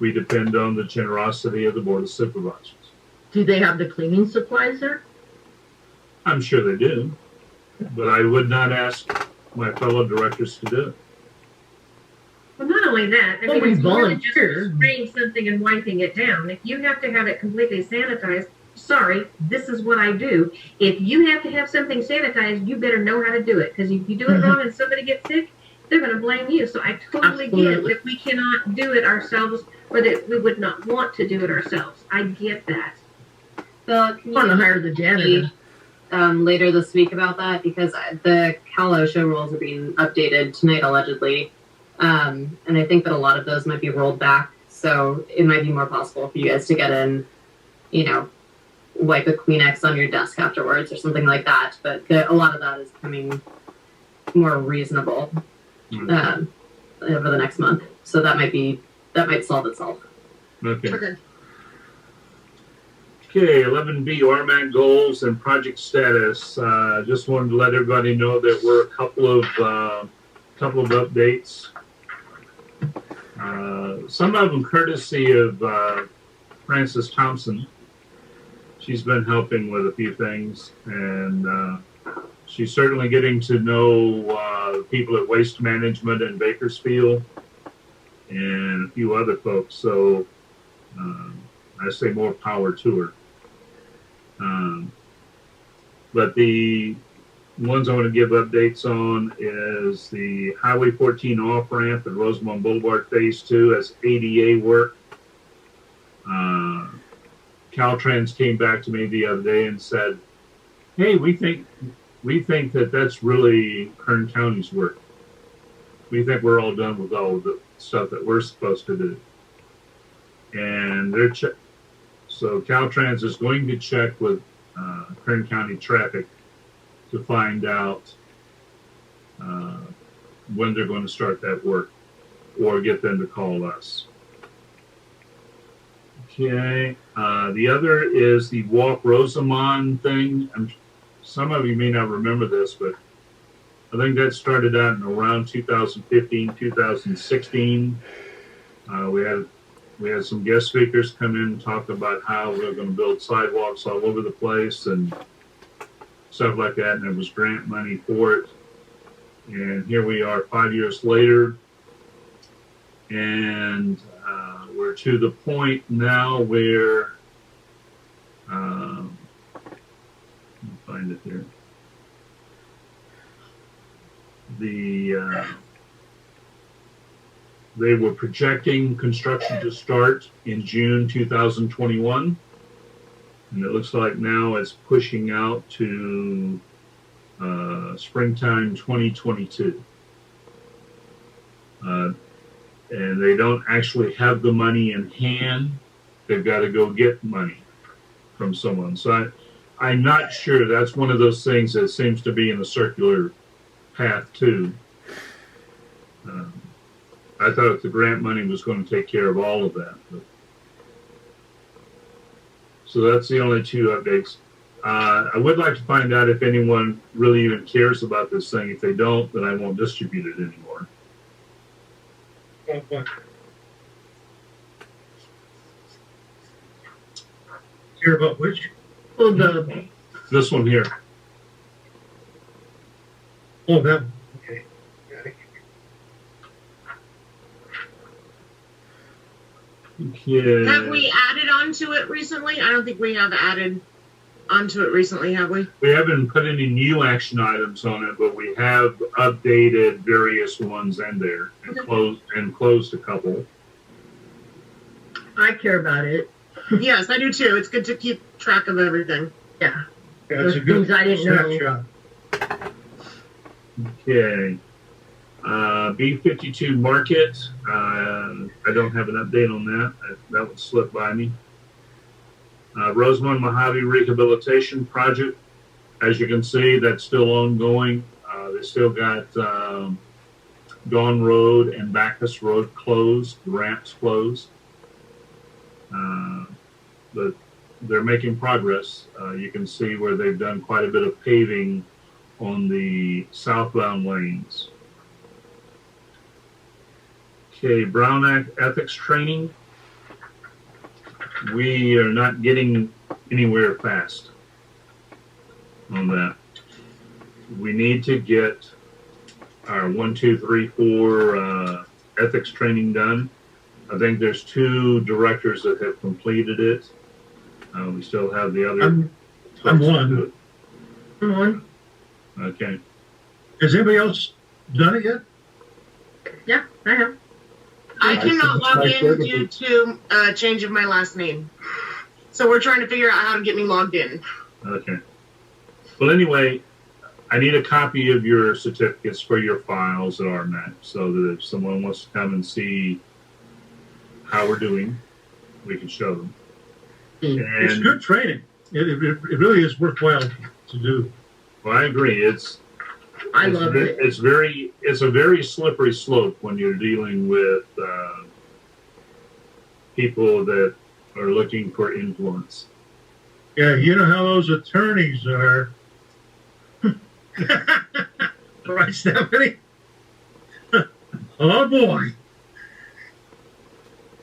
We depend on the generosity of the Board of Supervisors. Do they have the cleaning supplies there? I'm sure they do, but I would not ask my fellow directors to do it. Well, not only that, I Well, mean, we it's more than just volunteered. spraying something and wiping it down. If you have to have it completely sanitized, sorry, this is what I do. If you have to have something sanitized, you better know how to do it. Because if you do it wrong and somebody gets sick, they're going to blame you. So I totally get Absolutely. that we cannot do it ourselves, or that we would not want to do it ourselves. I get that. Bill, can I want to you hire the janitor. later this week about that? Because the Cal show rules are being updated tonight, allegedly. And I think that a lot of those might be rolled back. So it might be more possible for you guys to get in, wipe a Kleenex on your desk afterwards or something like that. But a lot of that is becoming more reasonable over the next month. So that might solve itself. Okay. Okay, 11B, RMAC goals and project status. Just wanted to let everybody know that we're a couple of updates. Some of them courtesy of Frances Thompson. She's been helping with a few things, and she's certainly getting to know people at Waste Management in Bakersfield, and a few other folks. So I say more power to her. But the ones I want to give updates on is the Highway 14 off-ramp at Rosamond Boulevard Phase 2 as ADA work. Caltrans came back to me the other day and said, hey, we think that that's really Kern County's work. We think we're all done with all of the stuff that we're supposed to do. And so Caltrans is going to check with Kern County Traffic to find out when they're going to start that work, or get them to call us. Okay. The other is the Walk Rosamond thing. Some of you may not remember this, but I think that started out in around 2015, 2016. We had some guest speakers come in and talk about how we're going to build sidewalks all over the place and stuff like that, and there was grant money for it. And here we are 5 years later, and we're to the point now where let me find it here. They were projecting construction to start in June 2021, and it looks like now it's pushing out to springtime 2022. And they don't actually have the money in hand. They've got to go get money from someone. So I'm not sure. That's one of those things that seems to be in a circular path too. I thought the grant money was going to take care of all of that. So that's the only two updates. I would like to find out if anyone really even cares about this thing. If they don't, then I won't distribute it anymore. Care about which? Well, This one here. Oh, that one. Okay. Got it. Yeah. Have we added onto it recently? I don't think we have added onto it recently, have we? We haven't put any new action items on it, but we have updated various ones in there and closed a couple. I care about it. Yes, I do too. It's good to keep track of everything. Yeah. That's a good Things I didn't know. snapshot. Okay. B52 Market. I don't have an update on that. That would slip by me. Rosamond Mojave Rehabilitation Project. As you can see, that's still ongoing. They still got Dawn Road and Bacchus Road closed, the ramps closed. But they're making progress. You can see where they've done quite a bit of paving on the southbound lanes. Okay, Brown Act ethics training. We are not getting anywhere fast on that. We need to get our 1, 2, 3, 4 ethics training done. I think there's 2 directors that have completed it. We still have the other. I'm one. I'm one. Okay. Has anybody else done it yet? Yeah, I have. I cannot log in due to a change of my last name. So we're trying to figure out how to get me logged in. Okay. Well, anyway, I need a copy of your certificates for your files at RMAC so that if someone wants to come and see how we're doing, we can show them. It's good training. It really is worthwhile to do. Well, I agree. I love it. It's a very slippery slope when you're dealing with people that are looking for influence. Yeah, you know how those attorneys are. Right, Stephanie? Oh, boy.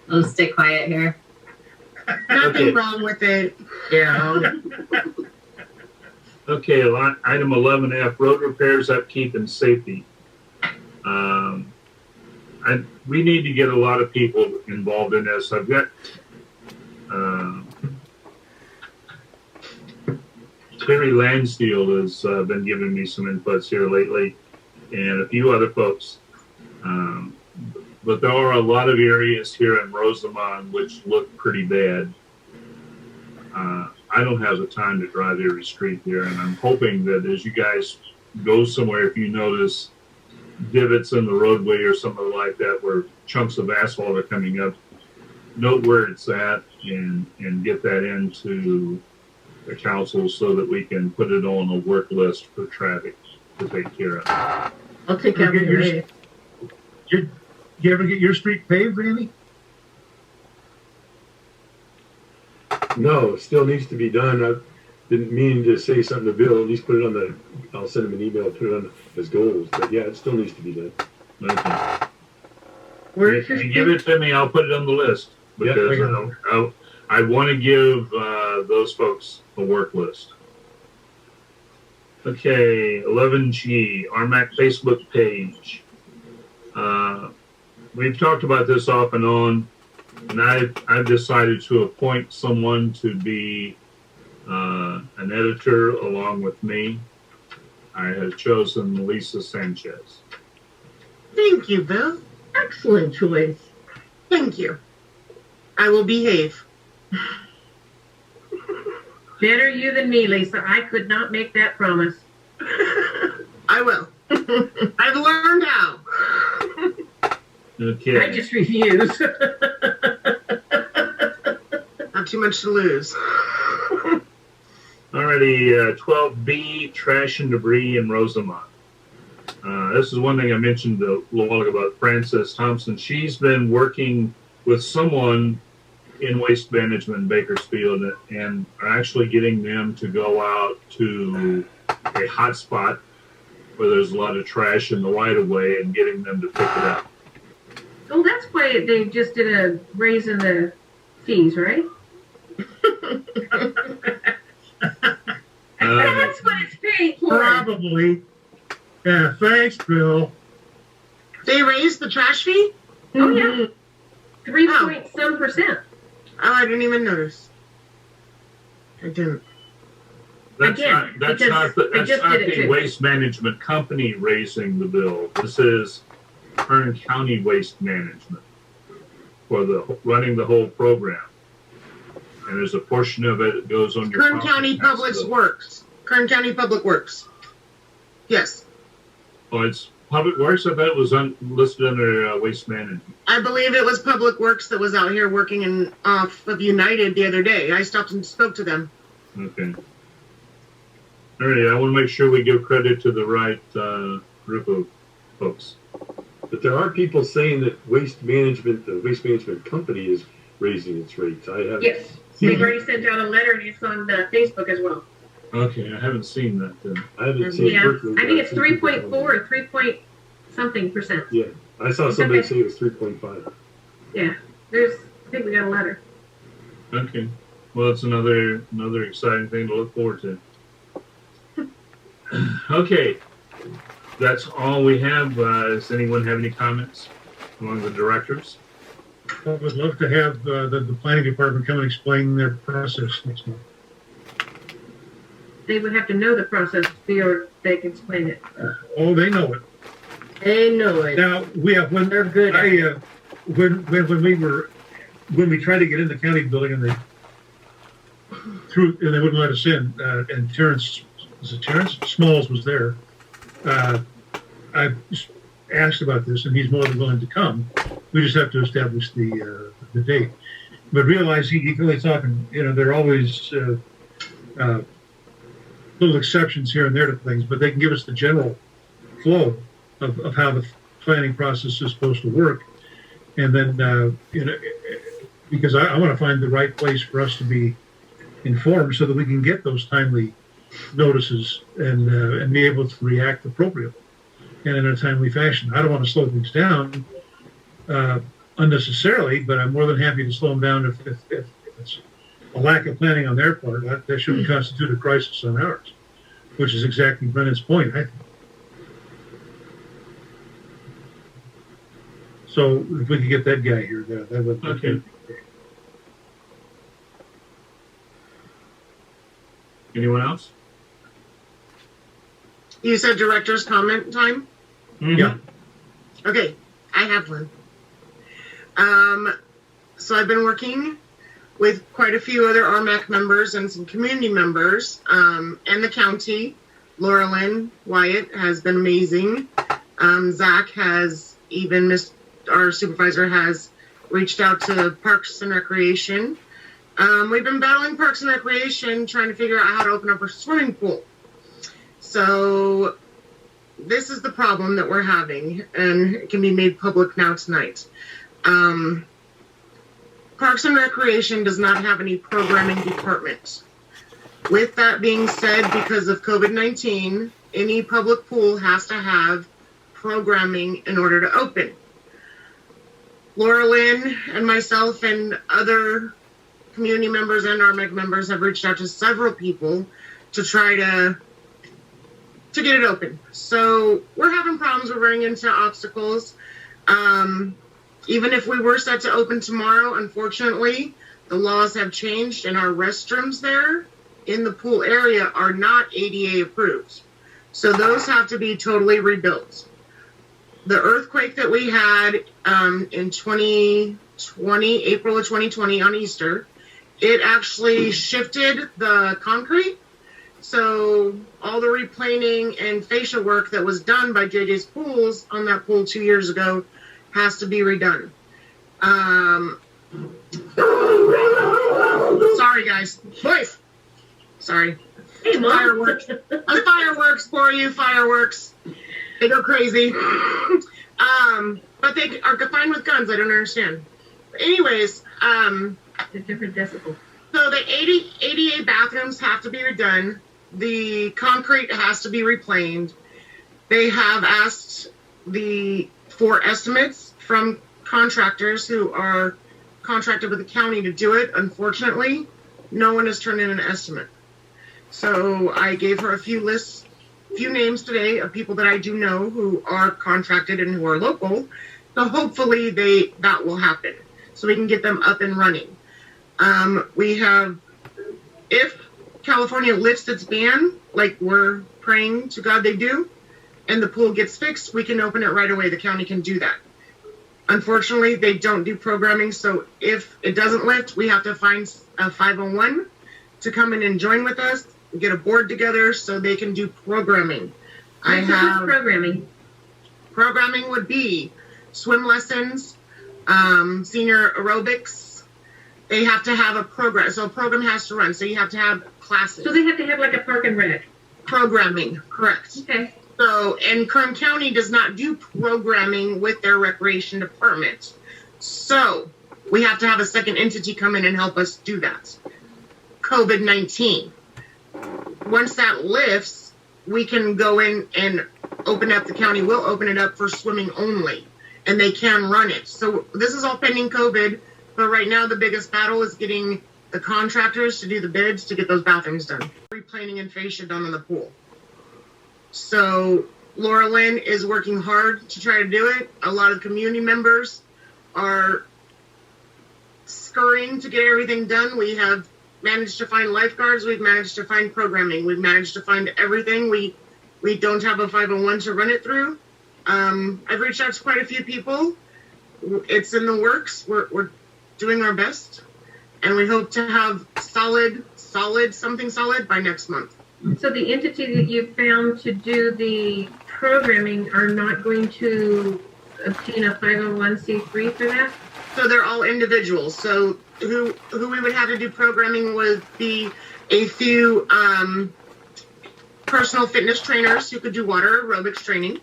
I'll stay quiet here. Nothing wrong with it. Yeah. Okay, item 11F, road repairs, upkeep, and safety. We need to get a lot of people involved in this. I've got Terry Landsteele has been giving me some inputs here lately, and a few other folks. But there are a lot of areas here in Rosamond which look pretty bad. I don't have the time to drive every street here, and I'm hoping that as you guys go somewhere, if you notice divots in the roadway or something like that where chunks of asphalt are coming up, note where it's at and get that into the council so that we can put it on a work list for traffic to take care of. I'll take care of it. You ever get your street paved, Randy? No, still needs to be done. I didn't mean to say something to Bill. At least put it on the. I'll send him an email. Put it on his goals. But yeah, it still needs to be done. Okay. Where's your If you give it to me, I'll put it on the list because I want to give those folks a work list. Okay, 11G, RMAC Facebook page. We've talked about this off and on, and I've decided to appoint someone to be an editor along with me. I have chosen Lisa Sanchez. Thank you, Bill. excellent choice? Thank you. I will behave. Better you than me, Lisa. I could not make that promise. I will. I've learned how. Okay. I just refuse. Not too much to lose. Alrighty, 12B, trash and debris in Rosamond. This is one thing I mentioned a little while ago about Frances Thompson. She's been working with someone in waste management in Bakersfield and are actually getting them to go out to a hot spot where there's a lot of trash in the right-of-way and getting them to pick it up. Oh, that's why they just did a raise in the fees, right? That's what it's paying for. Probably. Yeah, thanks, Bill. They raised the trash fee? Oh, yeah. 3.some%. Oh, I didn't even notice. I didn't. That's Again, not because they the just did it the too. waste management company raising the bill. This is Kern County Waste Management for running the whole program. And there's a portion of it that goes on your Kern property County tax Public bill. Works. Kern County Public Works. Yes. Oh, it's Public Works. I bet it was listed under waste management. I believe it was Public Works that was out here working in off of United the other day. I stopped and spoke to them. Okay. All right. I want to make sure we give credit to the right group of folks. But there are people saying that the waste management company is raising its rates. I have. Yes. They've already sent out a letter and it's on Facebook as well. Okay, I haven't seen that then. I haven't seen. Yeah. personally, I but think I've it's seen people 3.4 or 3.something%. Yeah, I saw somebody say it was 3.5. Yeah. I think we got a letter. Okay. Well, it's another exciting thing to look forward to. Okay. That's all we have. Does anyone have any comments among the directors? I would love to have the planning department come and explain their process next month. They would have to know the process before they can explain it. Oh, they know it. They know it. Now when They're good at it. when we tried to get in the county building and they wouldn't let us in, and Terrence Smalls was there. I asked about this, and he's more than willing to come. We just have to establish the date. But realize he can only talk, and there are always little exceptions here and there to things, but they can give us the general flow of how the planning process is supposed to work. And then, because I want to find the right place for us to be informed so that we can get those timely notices and be able to react appropriately and in a timely fashion. I don't want to slow things down unnecessarily, but I'm more than happy to slow them down if it's a lack of planning on their part. That shouldn't constitute a crisis on ours, which is exactly Brennan's point, I think. So if we could get that guy here, that would. Okay. Anyone else? You said director's comment time? Yeah. Okay, I have one. So I've been working with quite a few other RMAC members and some community members, and the county. Laura Lynn Wyatt has been amazing. Zach has our supervisor has reached out to Parks and Recreation. We've been battling Parks and Recreation, trying to figure out how to open up our swimming pool. So this is the problem that we're having, and it can be made public now tonight. Parks and Recreation does not have any programming department. With that being said, because of COVID-19, any public pool has to have programming in order to open. Laura Lynn and myself and other community members and RMAC members have reached out to several people to try to get it open. So we're having problems. We're running into obstacles. Even if we were set to open tomorrow, unfortunately, the laws have changed and our restrooms there in the pool area are not ADA approved. So those have to be totally rebuilt. The earthquake that we had in 2020, April of 2020 on Easter, it actually shifted the concrete. So all the replaning and fascia work that was done by JJ's Pools on that pool 2 years ago has to be redone. Sorry, guys. Boys. Sorry. Hey, Mom. Fireworks. Fireworks for you, fireworks. They go crazy. But they are fine with guns. I don't understand. But anyways, The different decibels. so the ADA bathrooms have to be redone. The concrete has to be replaned. They have asked for estimates from contractors who are contracted with the county to do it. Unfortunately, no one has turned in an estimate. So I gave her a few names today of people that I do know who are contracted and who are local. So hopefully that will happen so we can get them up and running. If California lifts its ban, like we're praying to God they do, and the pool gets fixed, we can open it right away. The county can do that. Unfortunately, they don't do programming, so if it doesn't lift, we have to find a 501 to come in and join with us, get a board together so they can do programming. What's programming? Programming would be swim lessons, senior aerobics. They have to have a program, so a program has to run, so you have to have classes. So they have to have like a park and rec. Programming, correct. Okay. So, and Kern County does not do programming with their recreation department. So, we have to have a second entity come in and help us do that. COVID-19. Once that lifts, we can go in and open up, the county will open it up for swimming only, and they can run it. So, this is all pending COVID, but right now the biggest battle is getting the contractors to do the bids to get those bathrooms done. Replaning and fascia done in the pool. So Laura Lynn is working hard to try to do it. A lot of community members are scurrying to get everything done. We have managed to find lifeguards. We've managed to find programming. We've managed to find everything. We don't have a 501 to run it through. I've reached out to quite a few people. It's in the works. We're doing our best, and we hope to have something solid by next month. So the entity that you found to do the programming are not going to obtain a 501c3 for that? So they're all individuals. So who we would have to do programming would be a few personal fitness trainers who could do water aerobics training.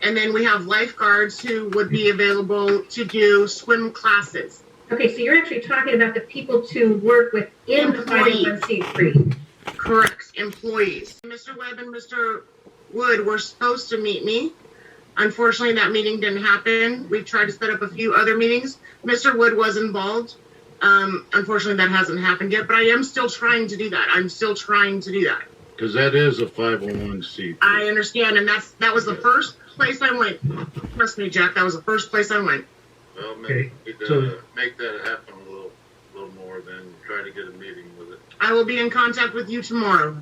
And then we have lifeguards who would be available to do swim classes. Okay, so you're actually talking about the people to work within the 501c3. Correct, employees. Mr. Webb and Mr. Wood were supposed to meet me. Unfortunately, that meeting didn't happen. We've tried to set up a few other meetings. Mr. Wood was involved. Unfortunately, that hasn't happened yet, but I am still trying to do that. I'm still trying to do that. Because that is a 501c3. I understand, and that was the first place I went. Trust me, Jack, that was the first place I went. Well, Okay, maybe so- make that happen a little more, then try to get a meeting with it. I will be in contact with you tomorrow.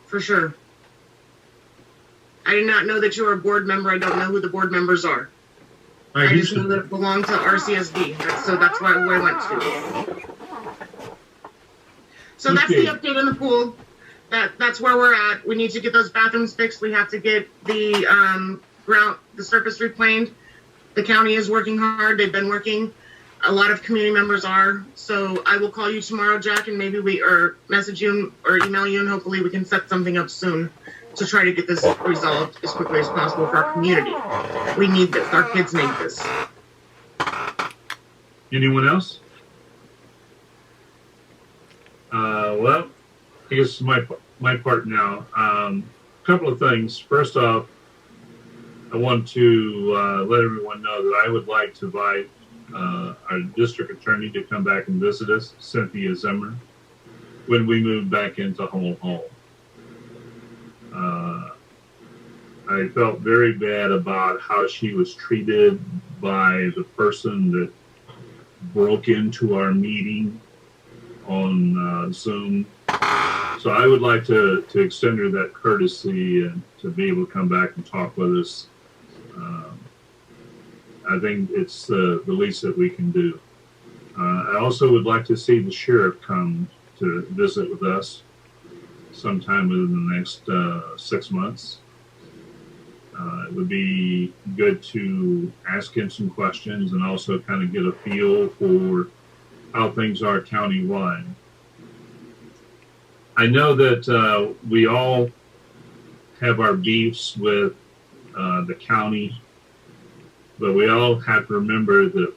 For sure. I did not know that you were a board member. I don't know who the board members are. I I used just know that to, it belonged to RCSD. That's where I went to. So that's the update on the pool. That's where we're at. We need to get those bathrooms fixed. We have to get the the surface replaned. The county is working hard. They've been working. A lot of community members are. So I will call you tomorrow, Jack, and maybe or message you or email you, and hopefully we can set something up soon to try to get this resolved as quickly as possible for our community. We need this. Our kids need this. Anyone else? Well, I guess it's my part now. Couple of things. First off, I want to let everyone know that I would like to invite our district attorney to come back and visit us, Cynthia Zimmer, when we move back into Whole Home. I felt very bad about how she was treated by the person that broke into our meeting on Zoom. So I would like to extend her that courtesy and to be able to come back and talk with us. I think it's the least that we can do. I also would like to see the sheriff come to visit with us sometime within the next 6 months. It would be good to ask him some questions and also kind of get a feel for how things are countywide. I know that we all have our beefs with the county, but we all have to remember that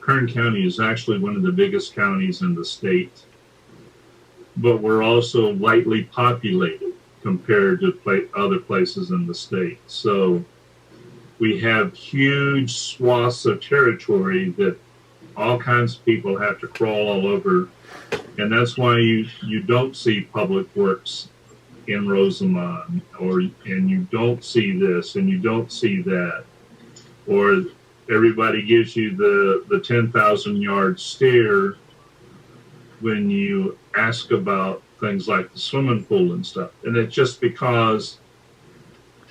Kern County is actually one of the biggest counties in the state, but we're also lightly populated compared to other places in the state. So we have huge swaths of territory that all kinds of people have to crawl all over. And that's why you don't see public works in Rosamond, and you don't see this and you don't see that. Or everybody gives you the 10,000 yard stare when you ask about things like the swimming pool and stuff. And it's just because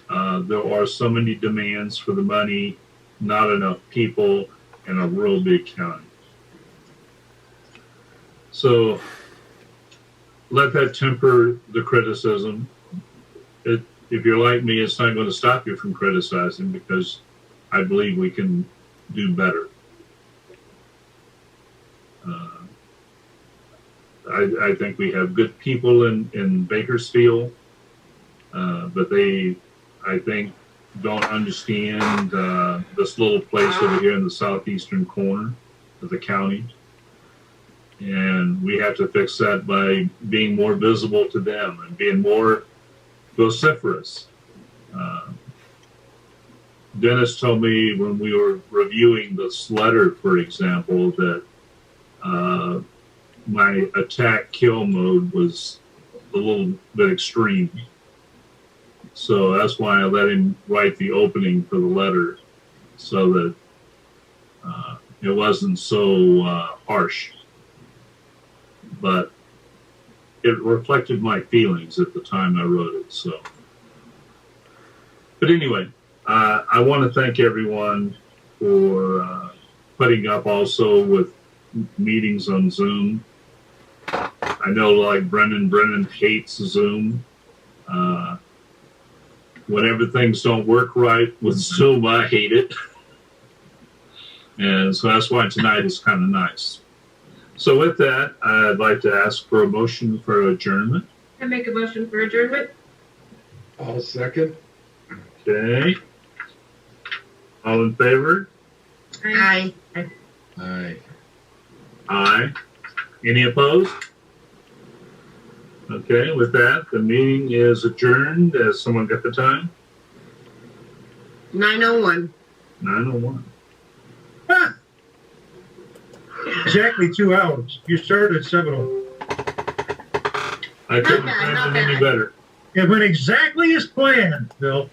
there are so many demands for the money, not enough people, and a real big county. So let that temper the criticism. If you're like me, it's not going to stop you from criticizing, because I believe we can do better. I think we have good people in Bakersfield, but they, I think, don't understand this little place over here in the southeastern corner of the county. And we have to fix that by being more visible to them and being more vociferous. Dennis told me when we were reviewing this letter, for example, that my attack kill mode was a little bit extreme. So that's why I let him write the opening for the letter, so that it wasn't so harsh. But it reflected my feelings at the time I wrote it. So, but anyway, I want to thank everyone for putting up also with meetings on Zoom. I know, like Brennan hates Zoom. Whenever things don't work right with Zoom, I hate it. And so that's why tonight is kind of nice. So with that, I'd like to ask for a motion for adjournment. I make a motion for adjournment. I'll second. Okay. All in favor? Aye. Aye. Aye. Any opposed? Okay, with that, the meeting is adjourned. Has someone got the time? 9:01. 9:01. ah, exactly 2 hours. You started at 7:00. I couldn't bad, not imagine any bad. better. It went exactly as planned, Bill.